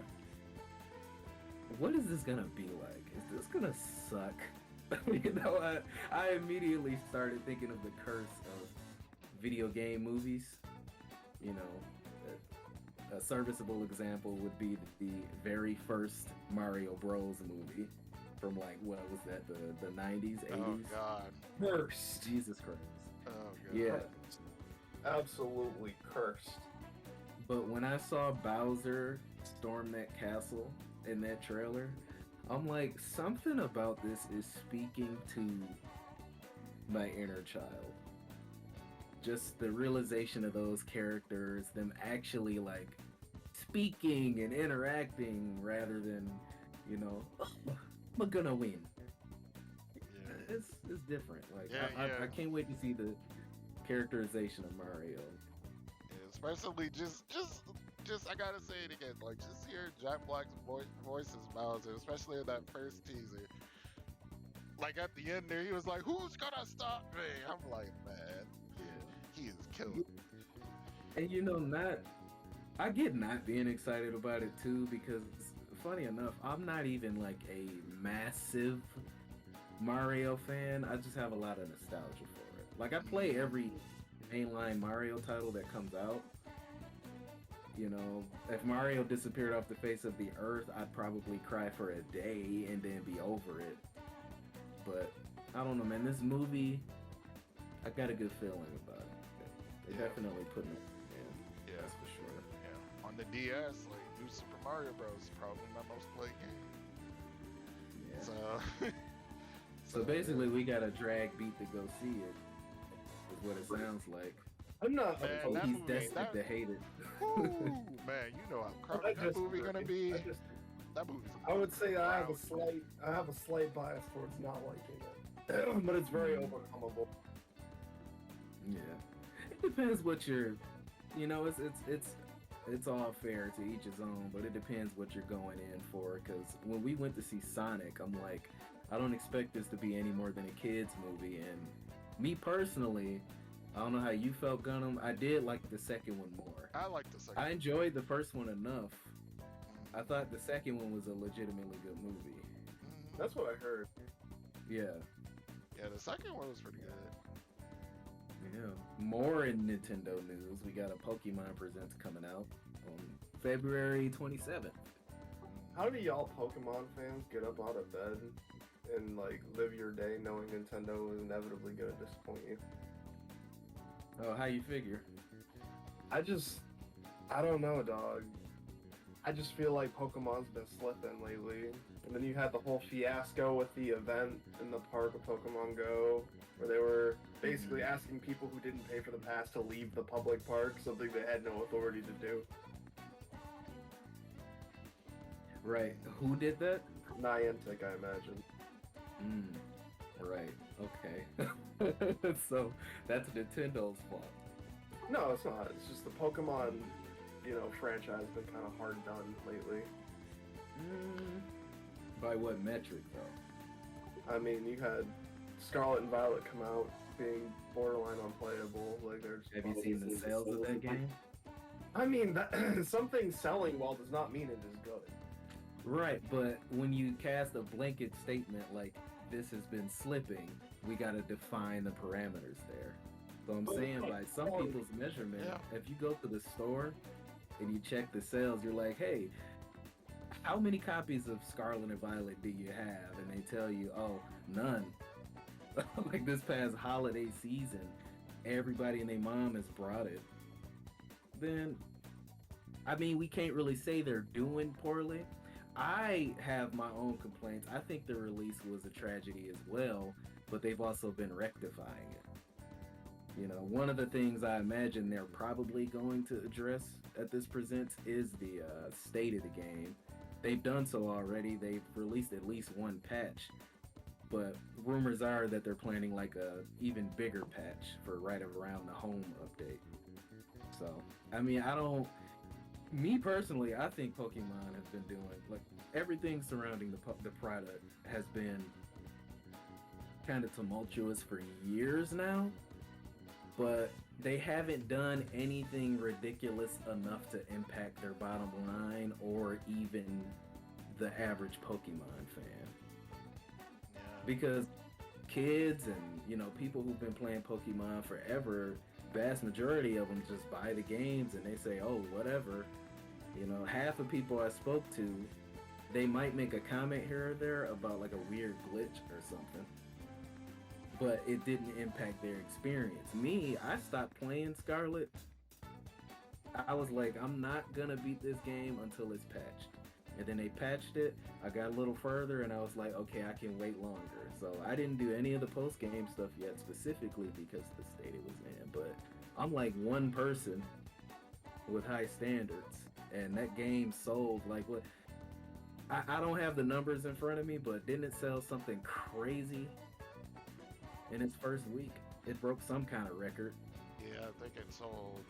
what is this gonna be like? Is this gonna suck? You know, I immediately started thinking of the curse of video game movies. You know, a serviceable example would be the very first Mario Bros movie from like, what was that, the 90s, 80s? Oh God. Cursed. Jesus Christ. Oh God. Yeah. Absolutely cursed. But when I saw Bowser storm that castle in that trailer, I'm like, something about this is speaking to my inner child. Just the realization of those characters, them actually like speaking and interacting rather than, you know, oh, I'm gonna win. Yeah. It's different. Like Yeah, I can't wait to see the characterization of Mario. Yeah, especially just I gotta say it again, like just hear Jack Black's voice as Bowser, especially in that first teaser. Like at the end there, he was like, "Who's gonna stop me?" I'm like, man, he is killing. And you know, I get not being excited about it too, because funny enough, I'm not even like a massive Mario fan. I just have a lot of nostalgia for it. Like I play every mainline Mario title that comes out. You know, if Mario disappeared off the face of the earth, I'd probably cry for a day and then be over it. But I don't know, man. This movie, I got a good feeling about it. They definitely put me in. Yeah, That's for sure. Yeah, on the DS, like New Super Mario Bros. Is probably my most played game. Yeah. So So basically, we got a drag beat to go see it. Is what it sounds like. I'm not. Man, Oh, that he's movie- destined that- to hate it. Ooh, man, you know how crowded that movie gonna be. That movie's. I would say I have a crowded. slight bias towards not liking it, but it's very overcomable. Yeah, it depends what you're. You know, it's all fair to each his own, but it depends what you're going in for. Because when we went to see Sonic, I'm like, I don't expect this to be any more than a kids movie. And me personally, I don't know how you felt, Gunnm. I did like the second one more. I like the second. I enjoyed the first one enough. I thought the second one was a legitimately good movie. That's what I heard. Yeah. Yeah, the second one was pretty good. Yeah. More in Nintendo news. We got a Pokemon Presents coming out on February 27th. How do y'all Pokemon fans get up out of bed and like live your day knowing Nintendo is inevitably gonna disappoint you? Oh, how you figure? I don't know, dog. I just feel like Pokemon's been slipping lately. And then you had the whole fiasco with the event in the park of Pokemon Go, where they were basically asking people who didn't pay for the pass to leave the public park, something they had no authority to do. Right. Who did that? Niantic, I imagine. Right. Okay. So that's Nintendo's fault. No, it's not. It's just the Pokemon franchise been kind of hard done lately. By what metric, though? I mean, you had Scarlet and Violet come out being borderline unplayable. Like, there's. Have you seen the sales of that game? I mean, something selling well does not mean it is good. Right, but when you cast a blanket statement like this has been slipping, we got to define the parameters there. So I'm saying by some people's measurement, if you go to the store and you check the sales, you're like, hey, how many copies of Scarlet and Violet do you have? And they tell you, oh, none. Like this past holiday season, everybody and their mom has brought it. Then, I mean, we can't really say they're doing poorly. I have my own complaints. I think the release was a tragedy as well, but they've also been rectifying it. You know, one of the things I imagine they're probably going to address at this presents is the state of the game. They've done so already. They've released at least one patch, but rumors are that they're planning like a even bigger patch for right around the home update. So, I mean, me personally, I think Pokemon has been doing, like, everything surrounding the product has been kind of tumultuous for years now, but they haven't done anything ridiculous enough to impact their bottom line or even the average Pokemon fan. Yeah. Because kids and, people who've been playing Pokemon forever, vast majority of them just buy the games and they say, oh, whatever. Half of people I spoke to, they might make a comment here or there about like a weird glitch or something, but it didn't impact their experience. Me, I stopped playing Scarlet. I was like, I'm not gonna beat this game until it's patched. And then they patched it, I got a little further, and I was like, okay, I can wait longer. So I didn't do any of the post-game stuff yet, specifically because of the state it was in, but I'm like one person with high standards, and that game sold like what? I don't have the numbers in front of me, but didn't it sell something crazy in its first week? It broke some kind of record. Yeah, I think it sold,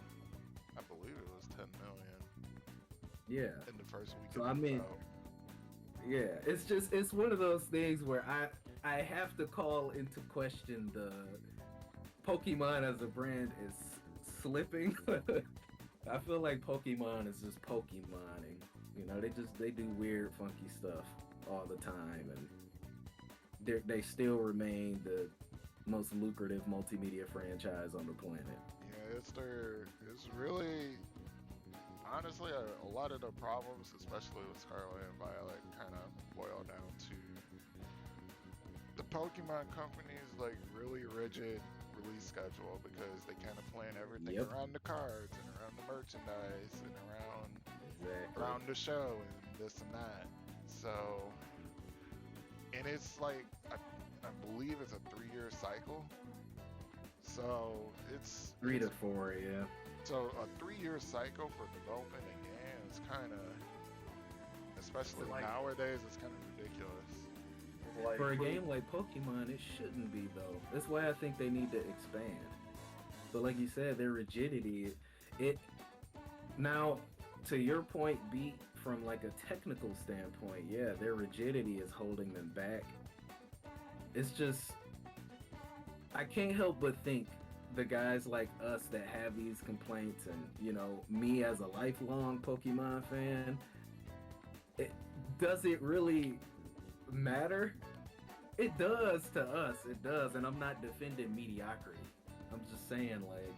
I believe it was 10 million. Yeah. In the first week. So I mean, yeah, it's one of those things where I have to call into question the Pokemon as a brand is slipping. I feel like Pokemon is just Pokemoning. They do weird, funky stuff all the time, and they still remain the most lucrative multimedia franchise on the planet. Yeah, it's really, honestly, a lot of the problems, especially with Scarlet and Violet, kind of boil down to the Pokemon company's like really rigid release schedule, because they kind of plan everything around the cards and around the merchandise and around the show and this and that. So, and it's like I believe it's a 3-year cycle. So it's 3 to 4, yeah. So a 3-year cycle for developing a game is kind of, especially nowadays, it's kind of ridiculous. For a game like Pokemon, it shouldn't be, though. That's why I think they need to expand. But like you said, their rigidity, now, to your point, Beat, from like a technical standpoint, yeah, their rigidity is holding them back. It's just, I can't help but think the guys like us that have these complaints, and me as a lifelong Pokemon fan, does it really matter? It does to us, it does, and I'm not defending mediocrity. I'm just saying, like,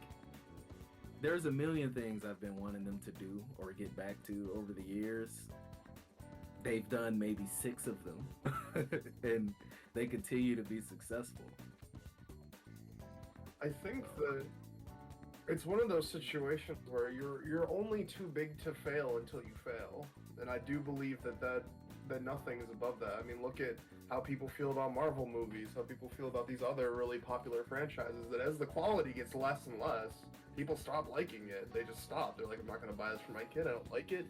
there's a million things I've been wanting them to do or get back to over the years. They've done maybe 6 of them, and they continue to be successful. I think that it's one of those situations where you're only too big to fail until you fail, and I do believe that nothing is above that. I mean, look at how people feel about Marvel movies, how people feel about these other really popular franchises, that as the quality gets less and less, people stop liking it. They just stop. They're like, I'm not going to buy this for my kid. I don't like it.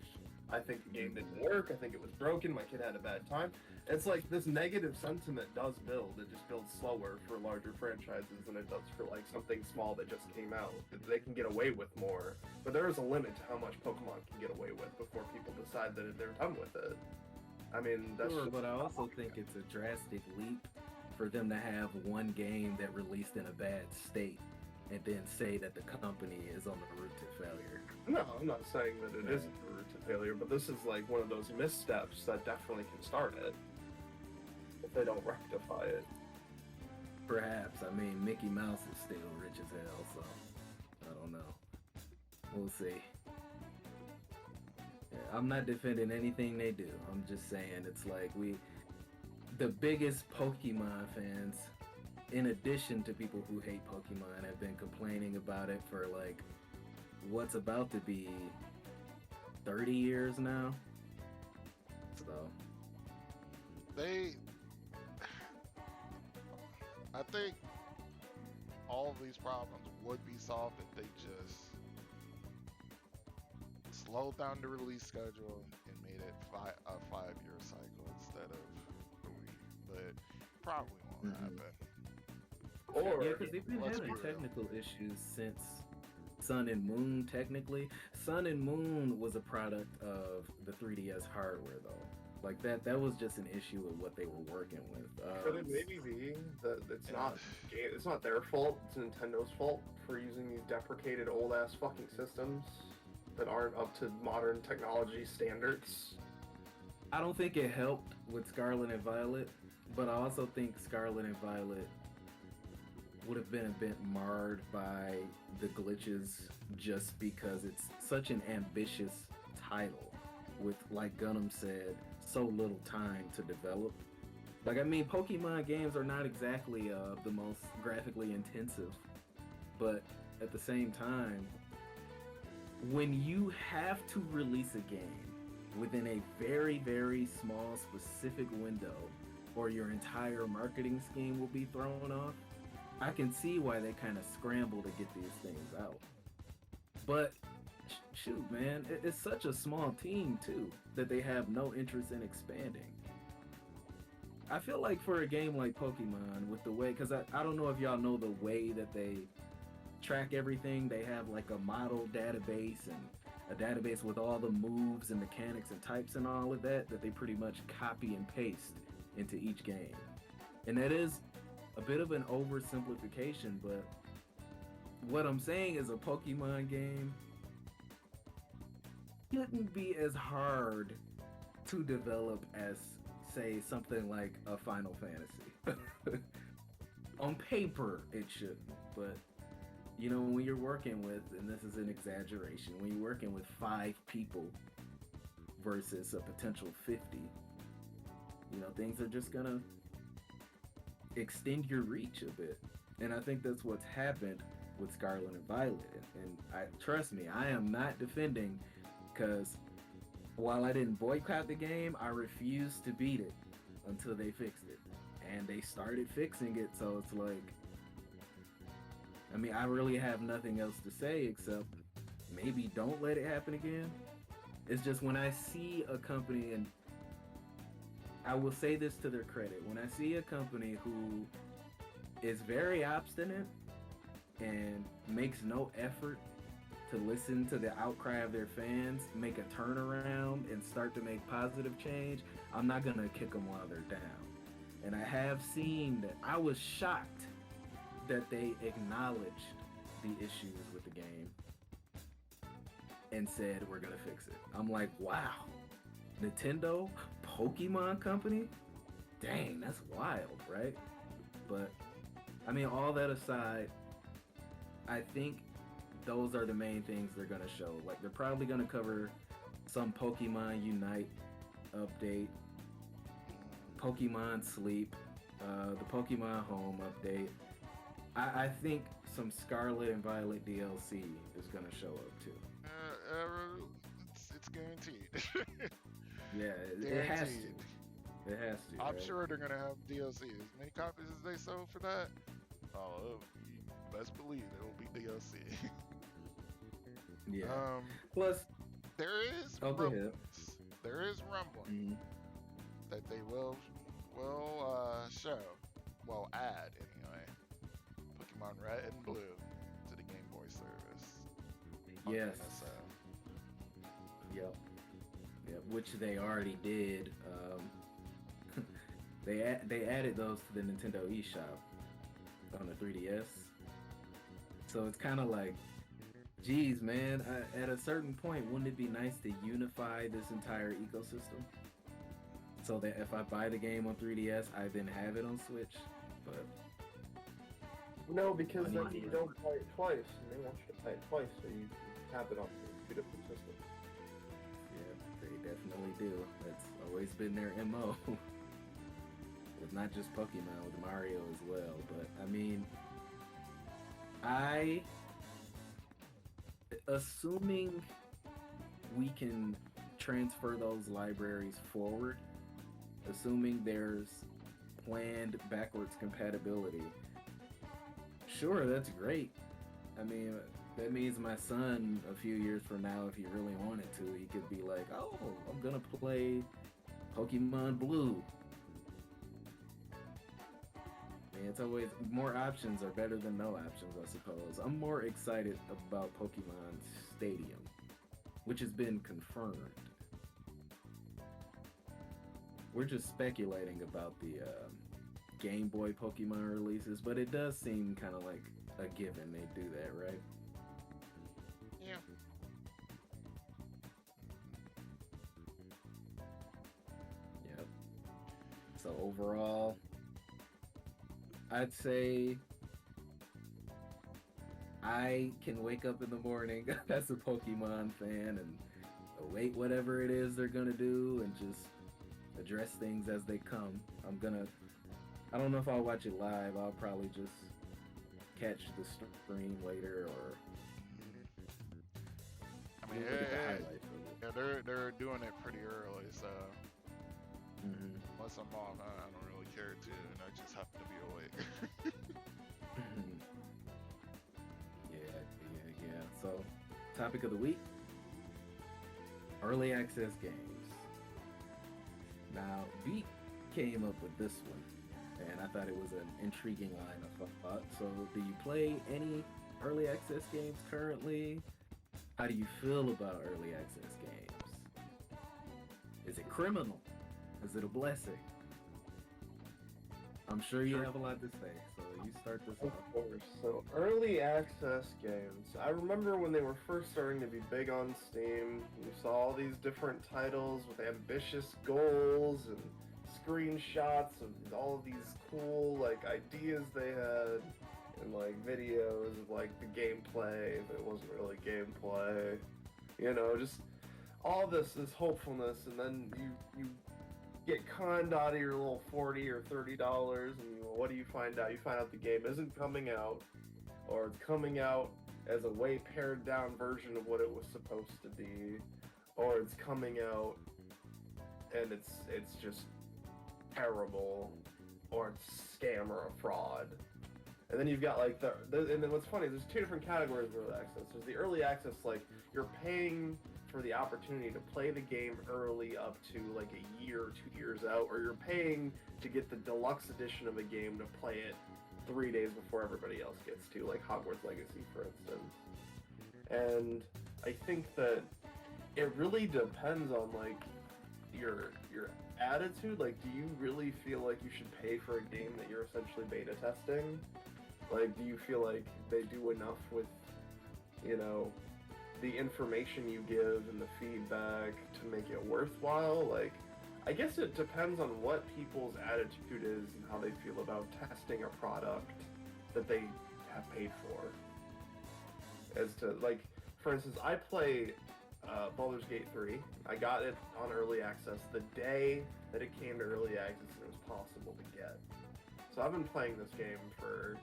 I think the game didn't work. I think it was broken. My kid had a bad time. It's like this negative sentiment does build. It just builds slower for larger franchises than it does for like something small that just came out. They can get away with more, but there is a limit to how much Pokemon can get away with before people decide that they're done with it. I mean, that's Sure, just, but I also think it's a drastic leap for them to have one game that released in a bad state and then say that the company is on the route to failure. no, I'm not saying that it isn't a route to failure, but this is like one of those missteps that definitely can start it if they don't rectify it. Perhaps. I mean, Mickey Mouse is still rich as hell, so I don't know. We'll see. Yeah, I'm not defending anything they do. I'm just saying it's like the biggest Pokemon fans, in addition to people who hate Pokemon, have been complaining about it for like what's about to be 30 years now. So I think all of these problems would be solved if they just slowed down the release schedule and made it a 5-year cycle instead of 3. But probably won't happen. Or yeah, because they've been let's having be real. technical issues since Sun and Moon. Technically, Sun and Moon was a product of the 3DS hardware, though. Like that was just an issue with what they were working with. could it maybe be that it's not their fault, it's Nintendo's fault for using these deprecated old ass fucking systems that aren't up to modern technology standards? I don't think it helped with Scarlet and Violet, but I also think Scarlet and Violet would have been a bit marred by the glitches just because it's such an ambitious title with, like Gunnm said, so little time to develop. Like, I mean, Pokemon games are not exactly the most graphically intensive, but at the same time, when you have to release a game within a very, very small specific window, or your entire marketing scheme will be thrown off, I can see why they kind of scramble to get these things out. But shoot, man, it's such a small team too that they have no interest in expanding. I feel like for a game like Pokemon, with the way, because I don't know if y'all know the way that they track everything. They have like a model database and a database with all the moves and mechanics and types and all of that they pretty much copy and paste into each game. And that is a bit of an oversimplification, but what I'm saying is a Pokemon game shouldn't be as hard to develop as, say, something like a Final Fantasy. On paper, it shouldn't, but you know, when you're working with, and this is an exaggeration, when you're working with 5 people versus a potential 50, you know, things are just gonna extend your reach a bit. And I think that's what's happened with Scarlet and Violet. And trust me, I am not defending, because while I didn't boycott the game, I refused to beat it until they fixed it. And they started fixing it, so it's like, I mean, I really have nothing else to say except maybe don't let it happen again. It's just when I see a company, and I will say this to their credit, when I see a company who is very obstinate and makes no effort to listen to the outcry of their fans, make a turnaround, and start to make positive change, I'm not gonna kick them while they're down. And I have seen that. I was shocked that they acknowledged the issues with the game and said, we're gonna fix it. I'm like, wow, Nintendo, Pokemon company? Dang, that's wild, right? But, I mean, all that aside, I think those are the main things they're gonna show. Like, they're probably gonna cover some Pokemon Unite update, Pokemon Sleep, the Pokemon Home update. I think some Scarlet and Violet DLC is gonna show up too. It's guaranteed. Yeah, it has to. It has to. I'm right? sure they're gonna have DLC. As many copies as they sold for that, oh, you best believe there will be DLC. Yeah. Um, Plus, there is Oh, they have. rumblings. There is rumbling that they will show, well, add anyway, Pokemon Red and Blue to the Game Boy service. Yes. So, Yep. Yep. Which they already did. They added those to the Nintendo eShop on the 3DS. So it's kind of like, geez, man. At a certain point, wouldn't it be nice to unify this entire ecosystem? So that if I buy the game on 3DS, I then have it on Switch. But No, because then Money. you don't play it twice, and they want you to play it twice, so you have it on two different systems. yeah, they definitely do. That's always been their MO. With not just Pokemon, with Mario as well. But I mean, assuming we can transfer those libraries forward, assuming there's planned backwards compatibility, sure, that's great. I mean, that means my son a few years from now, if he really wanted to, he could be like, oh, I'm gonna play Pokemon Blue. I mean, it's always, more options are better than no options, I suppose. I'm more excited about Pokemon Stadium, which has been confirmed. We're just speculating about the Game Boy Pokemon releases, but it does seem kind of like a given they do that, right? yeah. Yep. So overall, I'd say I can wake up in the morning as a Pokemon fan and await whatever it is they're gonna do and just address things as they come. I don't know if I'll watch it live. I'll probably just catch the stream later or I mean, look at the highlights of it. yeah, they're doing it pretty early, so Mhm. once I'm off, I don't really care to, and I just happen to be awake. Yeah. So, topic of the week: early access games. Now, Beat came up with this one, and I thought it was an intriguing line of thought. So, do you play any early access games currently? How do you feel about early access games? Is it criminal? Is it a blessing? I'm sure you have a lot to say, so you start this Of off. course. So early access games. I remember when they were first starting to be big on Steam. You saw all these different titles with ambitious goals and screenshots of all of these cool like ideas they had, and like videos of like the gameplay, but it wasn't really gameplay. You know, just all this hopefulness, and then you get conned out of your little $40 or $30, and what do you find out? You find out the game isn't coming out, or it's coming out as a way pared down version of what it was supposed to be, or it's coming out and it's just terrible, or it's scam or a fraud. And then you've got like and then what's funny, there's two different categories of early access. There's the early access, like you're paying for the opportunity to play the game early up to like a year or 2 years out, or you're paying to get the deluxe edition of a game to play it 3 days before everybody else gets to, like Hogwarts Legacy, for instance. And I think that it really depends on like your attitude. Like, do you really feel like you should pay for a game that you're essentially beta testing? Like, do you feel like they do enough with, you know, the information you give and the feedback to make it worthwhile? Like, I guess it depends on what people's attitude is and how they feel about testing a product that they have paid for. As to, like, for instance, I play Baldur's Gate 3. I got it on early access the day that it came to early access and it was possible to get. So I've been playing this game for,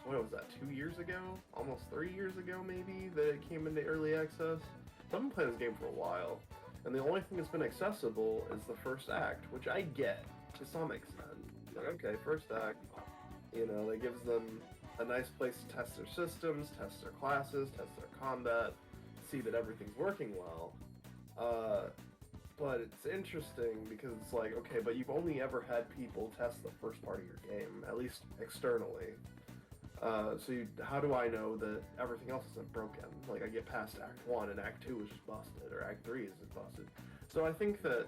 what was that, 2 years ago? Almost 3 years ago, maybe, that it came into early access. So I've been playing this game for a while, and the only thing that's been accessible is the first act, which I get to some extent. Like, okay, first act, you know, that gives them a nice place to test their systems, test their classes, test their combat, see that everything's working well. But it's interesting because it's like, okay, but you've only ever had people test the first part of your game, at least externally. How do I know that everything else isn't broken? Like, I get past Act 1 and Act 2 is just busted, or Act 3 is just busted. So I think that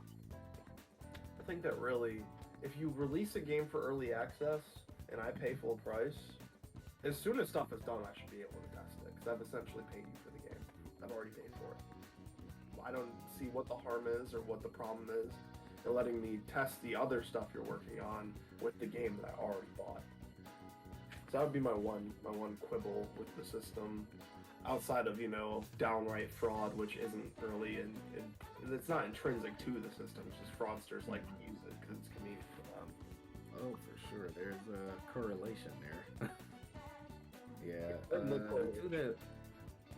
really, if you release a game for early access, and I pay full price, as soon as stuff is done, I should be able to test it, because I've essentially paid you for the game. I've already paid for it. I don't see what the harm is, or what the problem is, in letting me test the other stuff you're working on with the game that I already bought. So that would be my one quibble with the system, outside of, downright fraud, which isn't really it's not intrinsic to the system. It's just fraudsters like to use it because it's convenient for them. Oh, for sure. There's a correlation there. Yeah. Two that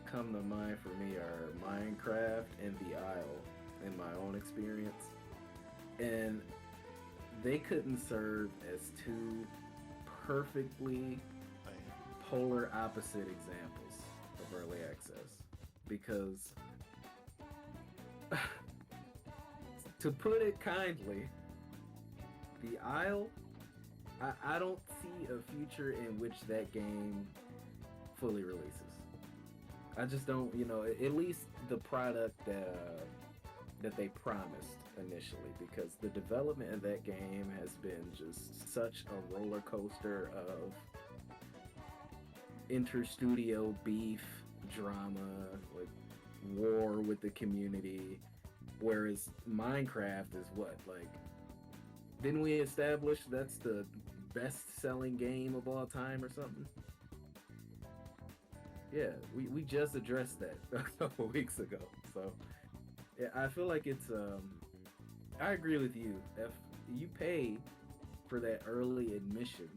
come to mind for me are Minecraft and The Isle, in my own experience. And they couldn't serve as two perfectly polar opposite examples of early access, because to put it kindly, The Isle, I don't see a future in which that game fully releases. I just don't, at least the product that they promised initially, because the development of that game has been just such a roller coaster of interstudio beef, drama, like war with the community, whereas Minecraft is didn't we establish that's the best-selling game of all time or something? Yeah, we just addressed that a couple weeks ago. So yeah, I feel like it's I agree with you. If you pay for that early admission,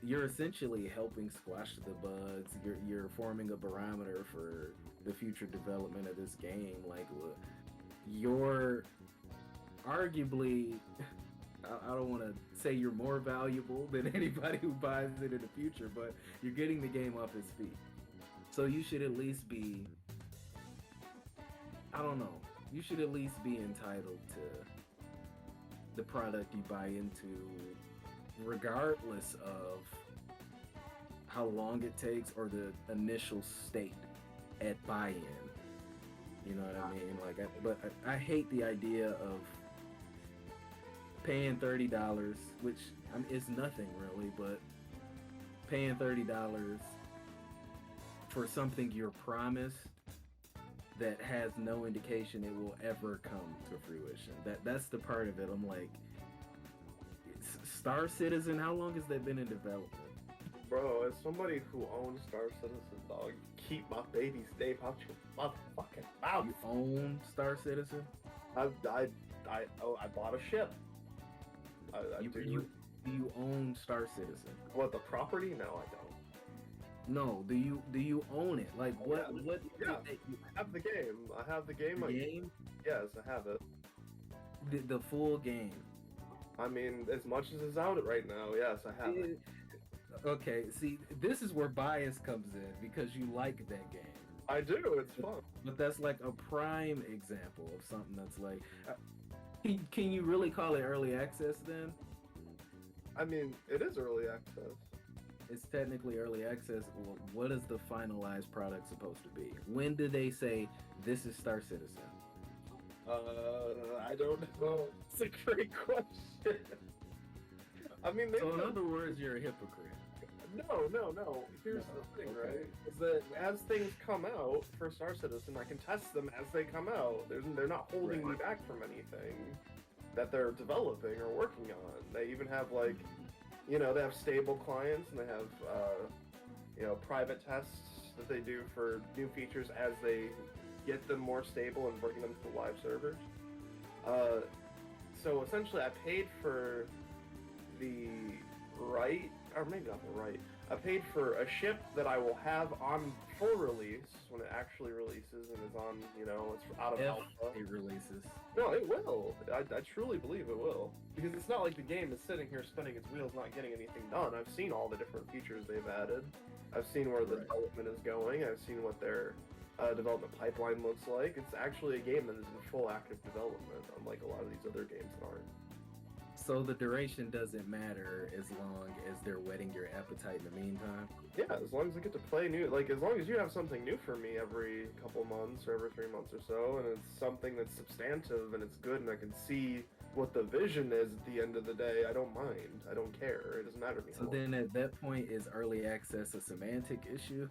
you're essentially helping squash the bugs. You're forming a barometer for the future development of this game. Like, you're arguably, I don't want to say you're more valuable than anybody who buys it in the future, but you're getting the game off its feet. So you should at least be, I don't know, you should at least be entitled to the product you buy into, regardless of how long it takes or the initial state at buy-in. You know what I mean? I hate the idea of paying $30, which is nothing really, but paying $30 for something you're promised that has no indication it will ever come to fruition. That's the part of it. I'm like, Star Citizen, how long has that been in development? Bro, as somebody who owns Star Citizen, dog, keep my baby's name out your motherfucking mouth. You own Star Citizen? I bought a ship. Do you own Star Citizen? What, the property? No, I don't. No, do you own it? Like, what? Yeah, what? Yeah, I have the game. I have the game. The game? Yes, I have it. The full game. I mean, as much as is out right now, yes, I have it. Okay, see, this is where bias comes in, because you like that game. I do, it's fun. But that's like a prime example of something that's like... Can you really call it early access then? I mean, it is early access. It's technically early access. Well, what is the finalized product supposed to be? When do they say, this is Star Citizen? I don't know. It's a great question. I mean, so in other words, you're a hypocrite. No. Here's the thing, right? Is that as things come out for Star Citizen, I can test them as they come out. They're not holding me back from anything that they're developing or working on. They even have they have stable clients, and they have private tests that they do for new features as they get them more stable and bring them to the live servers. So essentially, I paid for the right, or maybe not the right. I paid for a ship that I will have on full release when it actually releases and is on, it's out of alpha. It releases. No, it will. I truly believe it will. Because it's not like the game is sitting here spinning its wheels not getting anything done. I've seen all the different features they've added. I've seen where the development is going. I've seen what they're development pipeline looks like. It's actually a game that is in full active development, unlike a lot of these other games that aren't. So the duration doesn't matter as long as they're whetting your appetite in the meantime? Yeah, as long as I get to play new, like, as long as you have something new for me every couple months or every 3 months or so, and it's something that's substantive and it's good and I can see what the vision is at the end of the day, I don't mind. I don't care. It doesn't matter to me. So then at that point, is early access a semantic issue?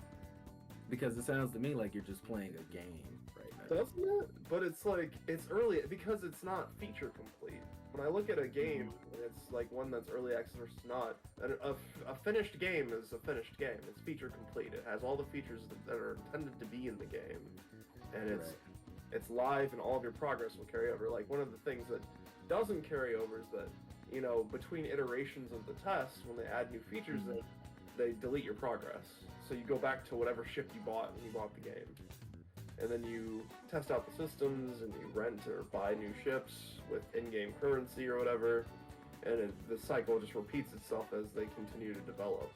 Because it sounds to me like you're just playing a game right now. Doesn't it? But it's like, it's early, because it's not feature complete. When I look at a game, it's like one that's early access versus not. A finished game is a finished game. It's feature complete. It has all the features that are intended to be in the game, and it's live, and all of your progress will carry over. Like, one of the things that doesn't carry over is that, you know, between iterations of the test, when they add new features, they delete your progress. So you go back to whatever ship you bought when you bought the game. And then you test out the systems, and you rent or buy new ships with in-game currency or whatever, and the cycle just repeats itself as they continue to develop.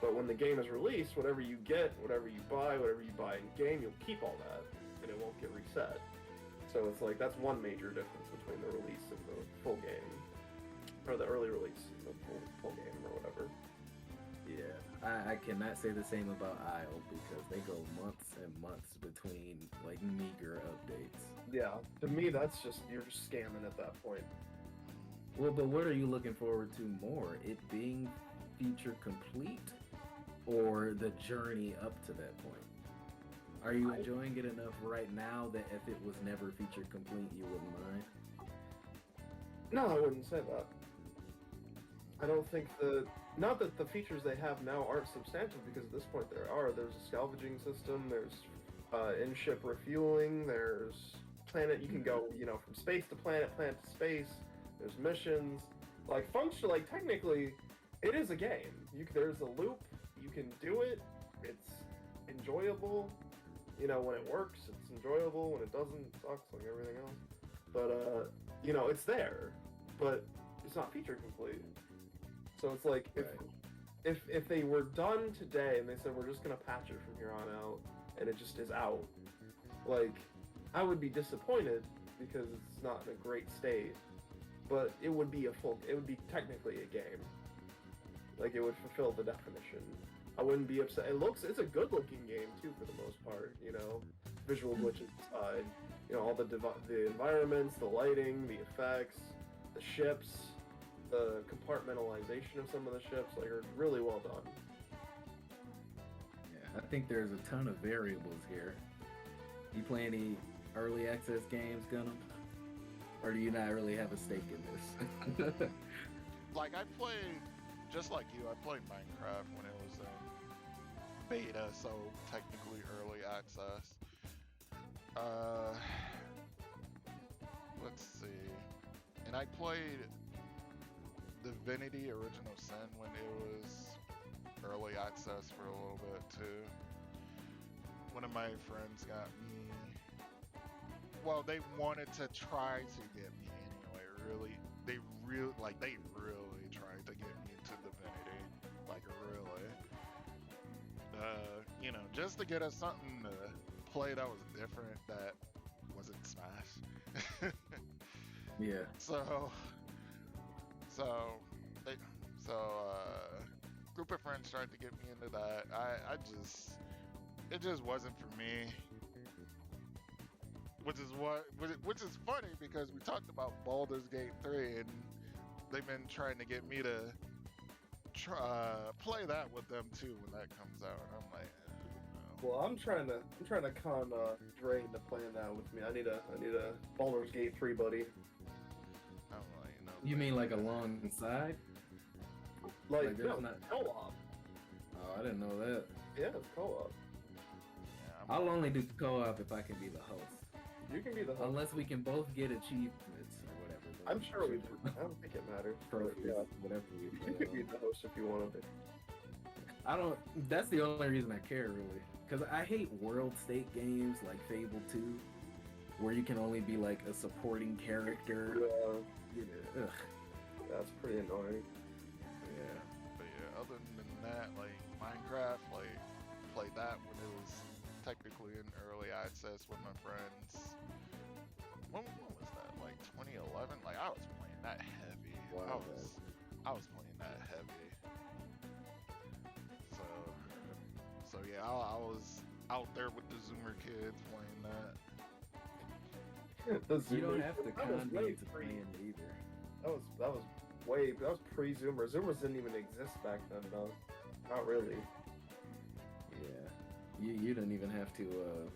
But when the game is released, whatever you get, whatever you buy in-game, you'll keep all that, and it won't get reset. So it's like, that's one major difference between the release and the full game, or the early release and the full game or whatever. Yeah, I cannot say the same about Isle, because they go months and months between, like, meager updates. Yeah, to me, that's just, you're just scamming at that point. Well, but what are you looking forward to more? It being feature complete, or the journey up to that point? Are you enjoying it enough right now that if it was never feature complete, you wouldn't mind? No, I wouldn't say that. I don't think not that the features they have now aren't substantive, because at this point there are. There's a salvaging system, there's in-ship refueling, there's planet, you can go, you know, from space to planet, planet to space, there's missions. Like, like, technically, it is a game. There's a loop, you can do it, it's enjoyable. You know, when it works, it's enjoyable. When it doesn't, it sucks, like everything else. But, you know, it's there, but it's not feature complete. So it's like, if they were done today and they said, we're just going to patch it from here on out, and it just is out, like, I would be disappointed because it's not in a great state, but it would be technically a game. Like, it would fulfill the definition. I wouldn't be upset. It's a good looking game too, for the most part, you know, visual glitches aside, you know, all the environments, the lighting, the effects, the ships, the compartmentalization of some of the ships, like, are really well done. Yeah, I think there's a ton of variables here. You play any early access games, Gunnm? Or do you not really have a stake in this? Like, I played, just like you, I played Minecraft when it was beta, so technically early access. Let's see. And I played Divinity Original Sin when it was early access for a little bit too. One of my friends got me, well, they wanted to try to get me anyway, they really tried to get me into Divinity, like, really. You know, just to get us something to play that was different, that wasn't Smash. Yeah. Group of friends tried to get me into that. It just wasn't for me. Which is funny, because we talked about Baldur's Gate 3, and they've been trying to get me to play that with them too when that comes out. And I'm like, no. Well, I'm trying to con Dray into playing that with me. I need a Baldur's Gate 3 buddy. I'm like, no. You mean like alongside? Like there's no, not co-op. Oh, I didn't know that. Yeah, it's co-op. Yeah, I'll only do co-op if I can be the host. You can be the host. Unless we can both get achievements or whatever. I'm sure we do. I don't think it matters. Trophies, Yeah. whatever we You play could on. be the host if you wanted to. I don't. That's the only reason I care, really, because I hate world state games like Fable 2, where you can only be like a supporting character. Yeah, Ugh. that's pretty annoying. Yeah. But yeah, other than that, like Minecraft, like played that when it was technically in early access with my friends. When was that? Like 2011? Like I was playing that heavy. Wow, I was playing that heavy. So yeah, I was out there with the Zoomer kids playing that. The You don't Zoomer- have to that was con way me into pre- playing either. That was pre-Zoomer. Zoomers didn't even exist back then, though. Not really. Yeah, you don't even have to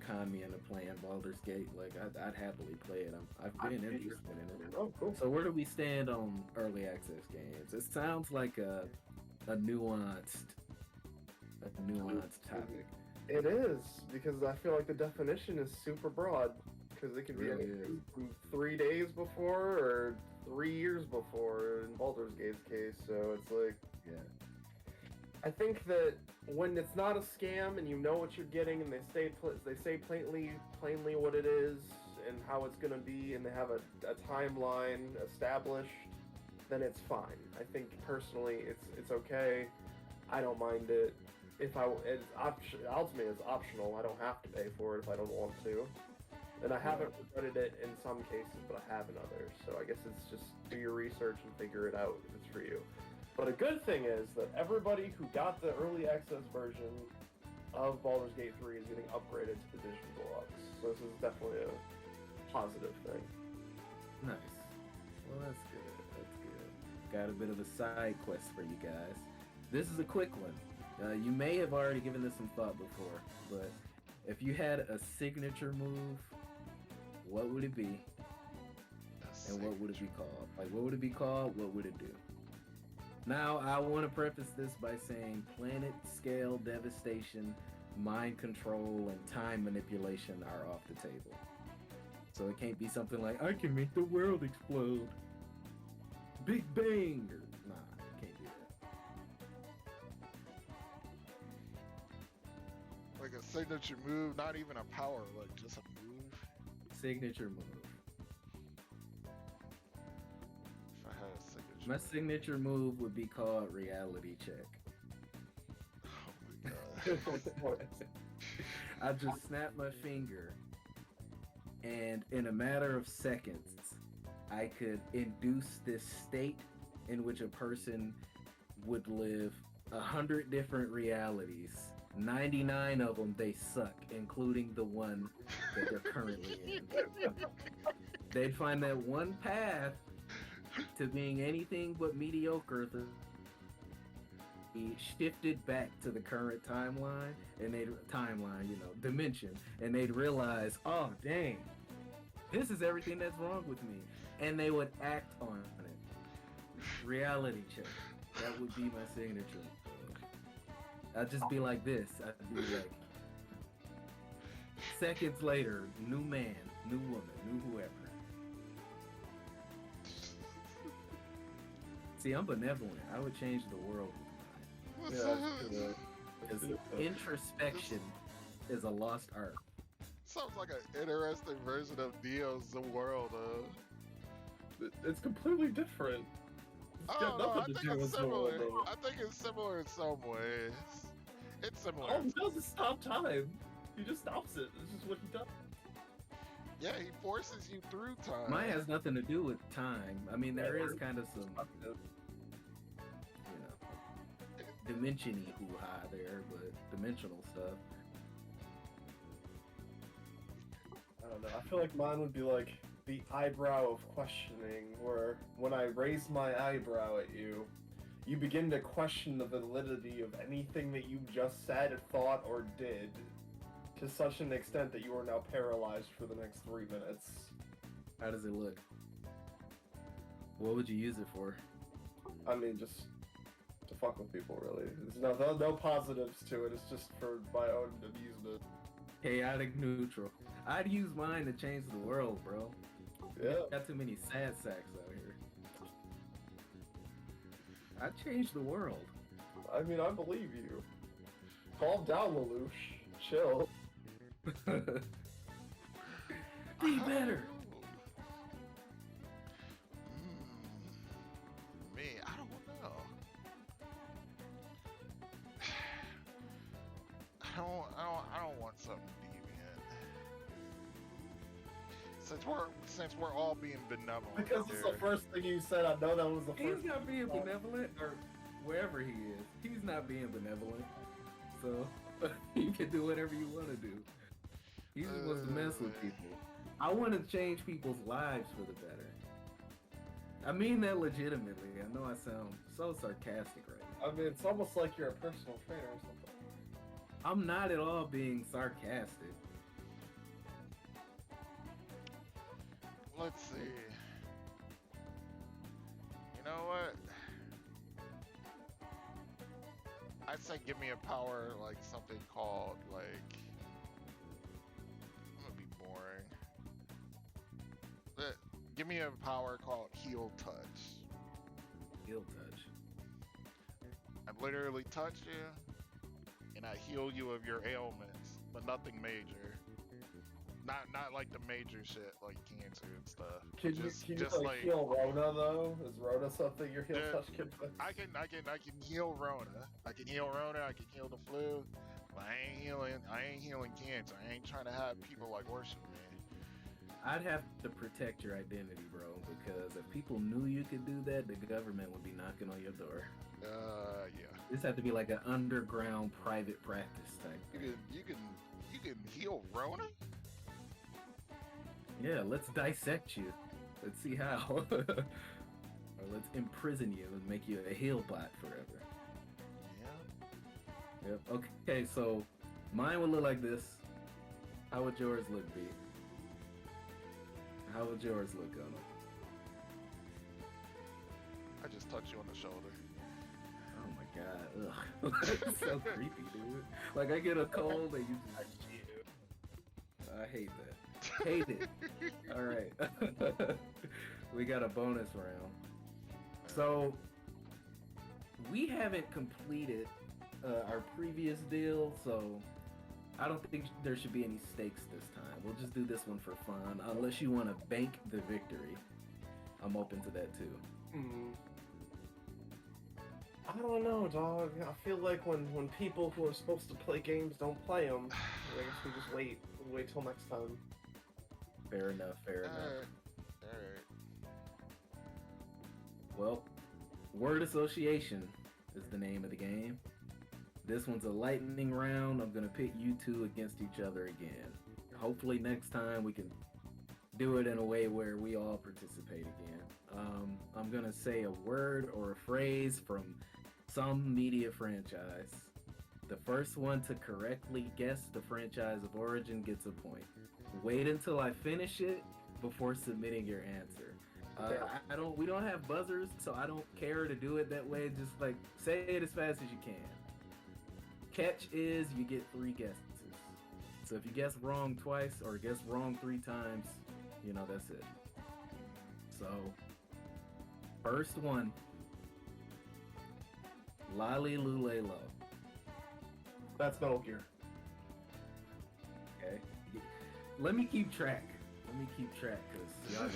con me into playing Baldur's Gate. Like I'd happily play it. I've been interested in it. Oh, cool. So where do we stand on early access games? It sounds like a nuanced topic. It is, because I feel like the definition is super broad. Because it can be Really anything is. from 3 days before or 3 years before in Baldur's Gate's case. So it's like, Yeah. I think that when it's not a scam and you know what you're getting, and they say plainly what it is and how it's gonna be, and they have a timeline established, then it's fine. I think personally, it's okay. I don't mind it. Ultimately, it's optional. I don't have to pay for it if I don't want to. And I haven't regretted it in some cases, but I have in others. So I guess it's just do your research and figure it out if it's for you. But a good thing is that everybody who got the early access version of Baldur's Gate 3 is getting upgraded to the Digital Deluxe. So this is definitely a positive thing. Nice. Well, that's good. That's good. Got a bit of a side quest for you guys. This is a quick one. You may have already given this some thought before, but if you had a signature move, what would it be? And what would it be called? Like, what would it be called? What would it do? Now, I want to preface this by saying planet scale devastation, mind control, and time manipulation are off the table. So it can't be something like, I can make the world explode. Big Bang! Or, nah, can't do that. Like a signature move, not even a power, like just a move. Signature move. If I had a signature My signature move would be called reality check. Oh my god. I just snap my finger, and in a matter of seconds, I could induce this state in which a person would live 100 different realities. 99 of them they suck, including the one that they're currently in. They'd find that one path to being anything but mediocre. He shifted back to the current timeline, and dimension, and they'd realize, oh dang, this is everything that's wrong with me, and they would act on it. Reality check. That would be my signature. I'd just be like this. I'd be like, seconds later, new man, new woman, new whoever. See, I'm benevolent. I would change the world with Yeah, mine. Because introspection is a lost art. Sounds like an interesting version of Dio's The World. It's completely different. It's got nothing to do with the world, though. I think it's similar in some ways. It's similar. All he does is stop time. He just stops it. This is what he does. Yeah, he forces you through time. Mine has nothing to do with time. I mean, there is kind of some, dimension-y hoo-ha there, but dimensional stuff. I don't know. I feel like mine would be like the eyebrow of questioning, where when I raise my eyebrow at you, you begin to question the validity of anything that you just said, thought, or did, to such an extent that you are now paralyzed for the next 3 minutes. How does it look? What would you use it for? I mean, just to fuck with people, really. There's no positives to it. It's just for my own amusement. Chaotic neutral. I'd use mine to change the world, bro. Yeah. Got too many sad sacks out here. I'd change the world. I mean, I believe you. Calm down, Lelouch. Chill. Be better. Me, I don't know. I don't want since we're all being benevolent Because it's here. the first thing you said, I know that was the first He's not being thing. benevolent, or wherever he is. He's not being benevolent. So you can do whatever you want to do. He just wants to mess with people. I want to change people's lives for the better. I mean that legitimately. I know I sound so sarcastic right now. I mean, it's almost like you're a personal trainer or something. I'm not at all being sarcastic. Let's see. You know what? I'd say give me a power like something called like. I'm gonna be boring. Give me a power called Heal Touch. He'll touch. I literally touch you, and I heal you of your ailments, but nothing major. Not like the major shit like cancer and stuff. Can you like heal Rona though? Is Rona something your heal touch can fix? I can heal Rona. I can heal Rona. I can heal the flu. But I ain't healing cancer. I ain't trying to have people like worship me. I'd have to protect your identity, bro, because if people knew you could do that, the government would be knocking on your door. Yeah. This had to be like an underground private practice thing. You can heal Rona? Yeah, let's dissect you. Let's see how. Or let's imprison you and make you a heal bot forever. Yeah. Yep. Okay, so mine would look like this. How would yours look, B? How would yours look, Gunnm? I just touch you on the shoulder. Oh my god. Ugh. That's so creepy, dude. Like I get a cold and you just I hate that. Hate it. Alright. We got a bonus round. So we haven't completed our previous deal, so I don't think there should be any stakes this time. We'll just do this one for fun, unless you want to bank the victory. I'm open to that too. I don't know, dog. I feel like when people who are supposed to play games don't play them, I guess we just wait till next time. Fair enough, fair enough. Alright. Well, word association is the name of the game. This one's a lightning round. I'm going to pit you two against each other again. Hopefully next time we can do it in a way where we all participate again. I'm going to say a word or a phrase from some media franchise. The first one to correctly guess the franchise of origin gets a point. Wait until I finish it before submitting your answer. We don't have buzzers, so I don't care to do it that way. Just like say it as fast as you can. Catch is you get 3 guesses. So if you guess wrong twice or guess wrong 3 times, you know that's it. So first one, Lolly Lulelo. That's Metal Gear. Okay. Let me keep track. Because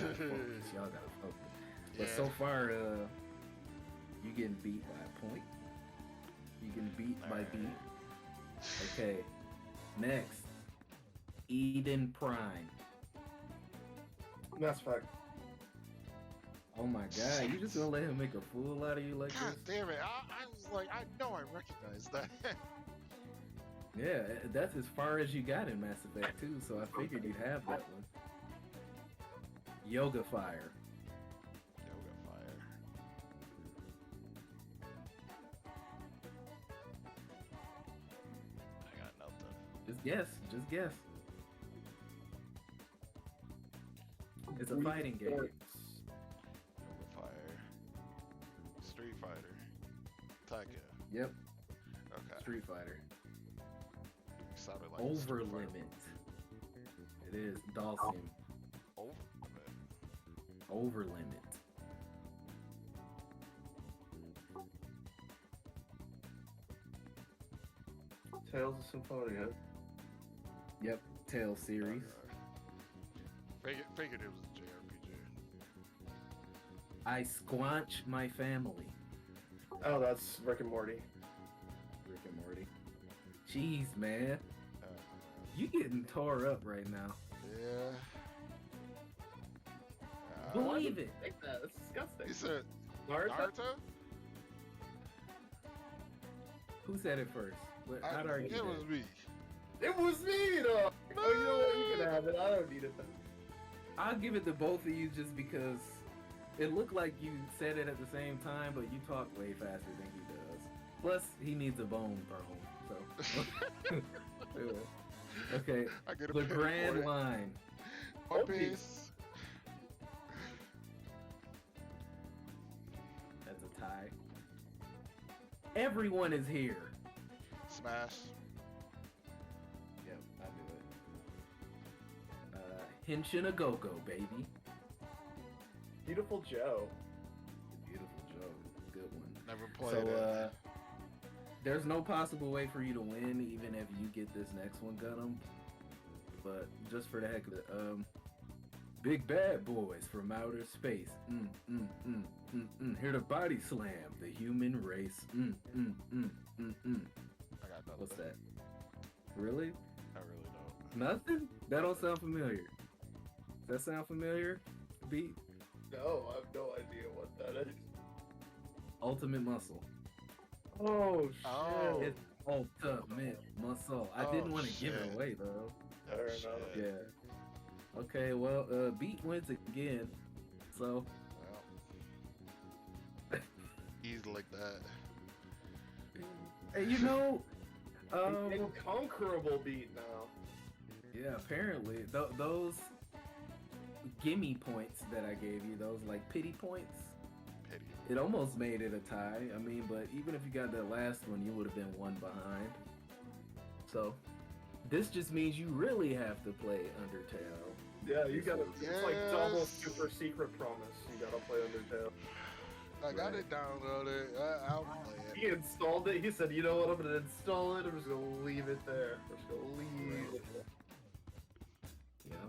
y'all gotta focus. But so far, you getting beat by a point. You getting beat by beat. Okay. Next, Eden Prime. Mass Effect. Oh my god, you just gonna let him make a fool out of you like God this? damn it. I was like, I know I recognize that. Yeah, that's as far as you got in Mass Effect 2, so I figured you'd have that one. Yoga Fire. Yoga Fire. I got nothing. Just guess. It's a fighting game. Yoga Fire. Street Fighter. Tekken. Yep, Okay. Street Fighter. Sounded like Over Street Fighter. Limit. It is Dalsim. Over Over Limit. Tales of Symphonia. Yep, Tales series. Figured it was a JRPG. I Squanch My Family. Oh, that's Rick and Morty. Rick and Morty. Jeez, man. Uh, You getting tore up right now. yeah. Believe it. Take that. That's disgusting. You said Naruto? Naruto? Who said it first? How do I get It was that? me. It was me, though. Oh, you know what? You can have it. I don't need it. Then. I'll give it to both of you just because it looked like you said it at the same time, but you talk way faster than he does. Plus, he needs a bone thrown. So, okay. I get a The pin for grand it. line. One Okay. Piece. That's a tie. Everyone is here. Smash. Yep, I do it. Henshin a Go-Go, baby. Beautiful Joe. Beautiful Joe. Good one. Never played So, it. there's no possible way for you to win, even if you get this next one, Gunnm. But just for the heck of it, big bad boys from outer space. Here to body slam the human race. I got nothing. What's that? Really? I really don't. Nothing? That don't sound familiar. Does that sound familiar? Beat? No, I have no idea what that is. Ultimate Muscle. Oh, shit. Oh. It's Ultimate Muscle. I Oh, didn't want to give it shit. away though. Fair Shit. enough. Yeah. Okay, well, Beat wins again. So, Well. He's like that. hey, you know, Inconquerable beat now. yeah, apparently those gimme points that I gave you, those like pity points, Pity. it almost made it a tie. I mean, but even if you got that last one, you would have been one behind. So, this just means you really have to play Undertale. Yeah, you gotta. It's like double Yes. super secret promise. You gotta play Undertale. I got Right. it downloaded. I'll play it. He installed it. He said, "You know what? I'm gonna install it. I'm just gonna leave it there. I'm just gonna leave it there." Yeah.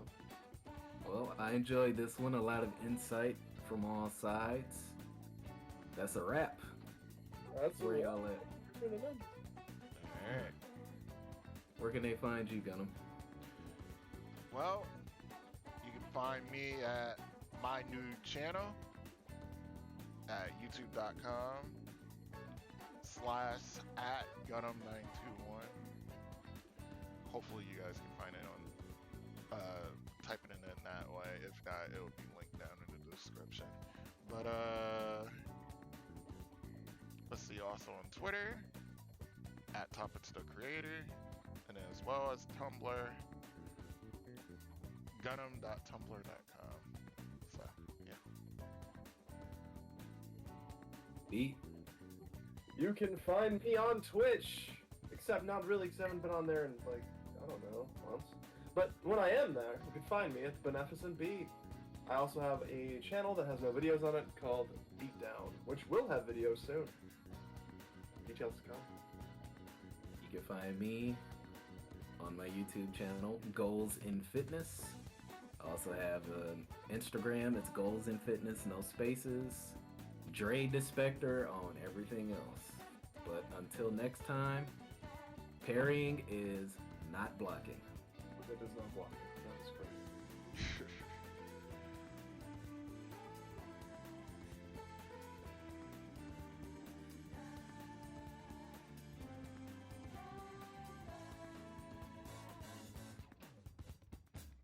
Well, I enjoyed this one. A lot of insight from all sides. That's a wrap. That's Where what y'all at? Alright. Where can they find you, Gunnm? Well, you can find me at my new channel at youtube.com/@Gunnm921. Hopefully you guys can find it on typing it in that way. If not, it will be linked down in the description. But let's see, also on Twitter at @ToppItsTheCreator, and as well as Tumblr, Gunnm.tumblr.com. So yeah. Beat. You can find me on Twitch, except not really, because I haven't been on there in like, I don't know, months. But when I am there, you can find me at the Beneficent Beat. I also have a channel that has no videos on it called Beatdown, which will have videos soon. Details to come. You can find me on my YouTube channel, Goals in Fitness. I also have an Instagram, it's Goals in Fitness, no spaces. Dray Dispector on everything else. But until next time, parrying is not blocking. It is not blocking.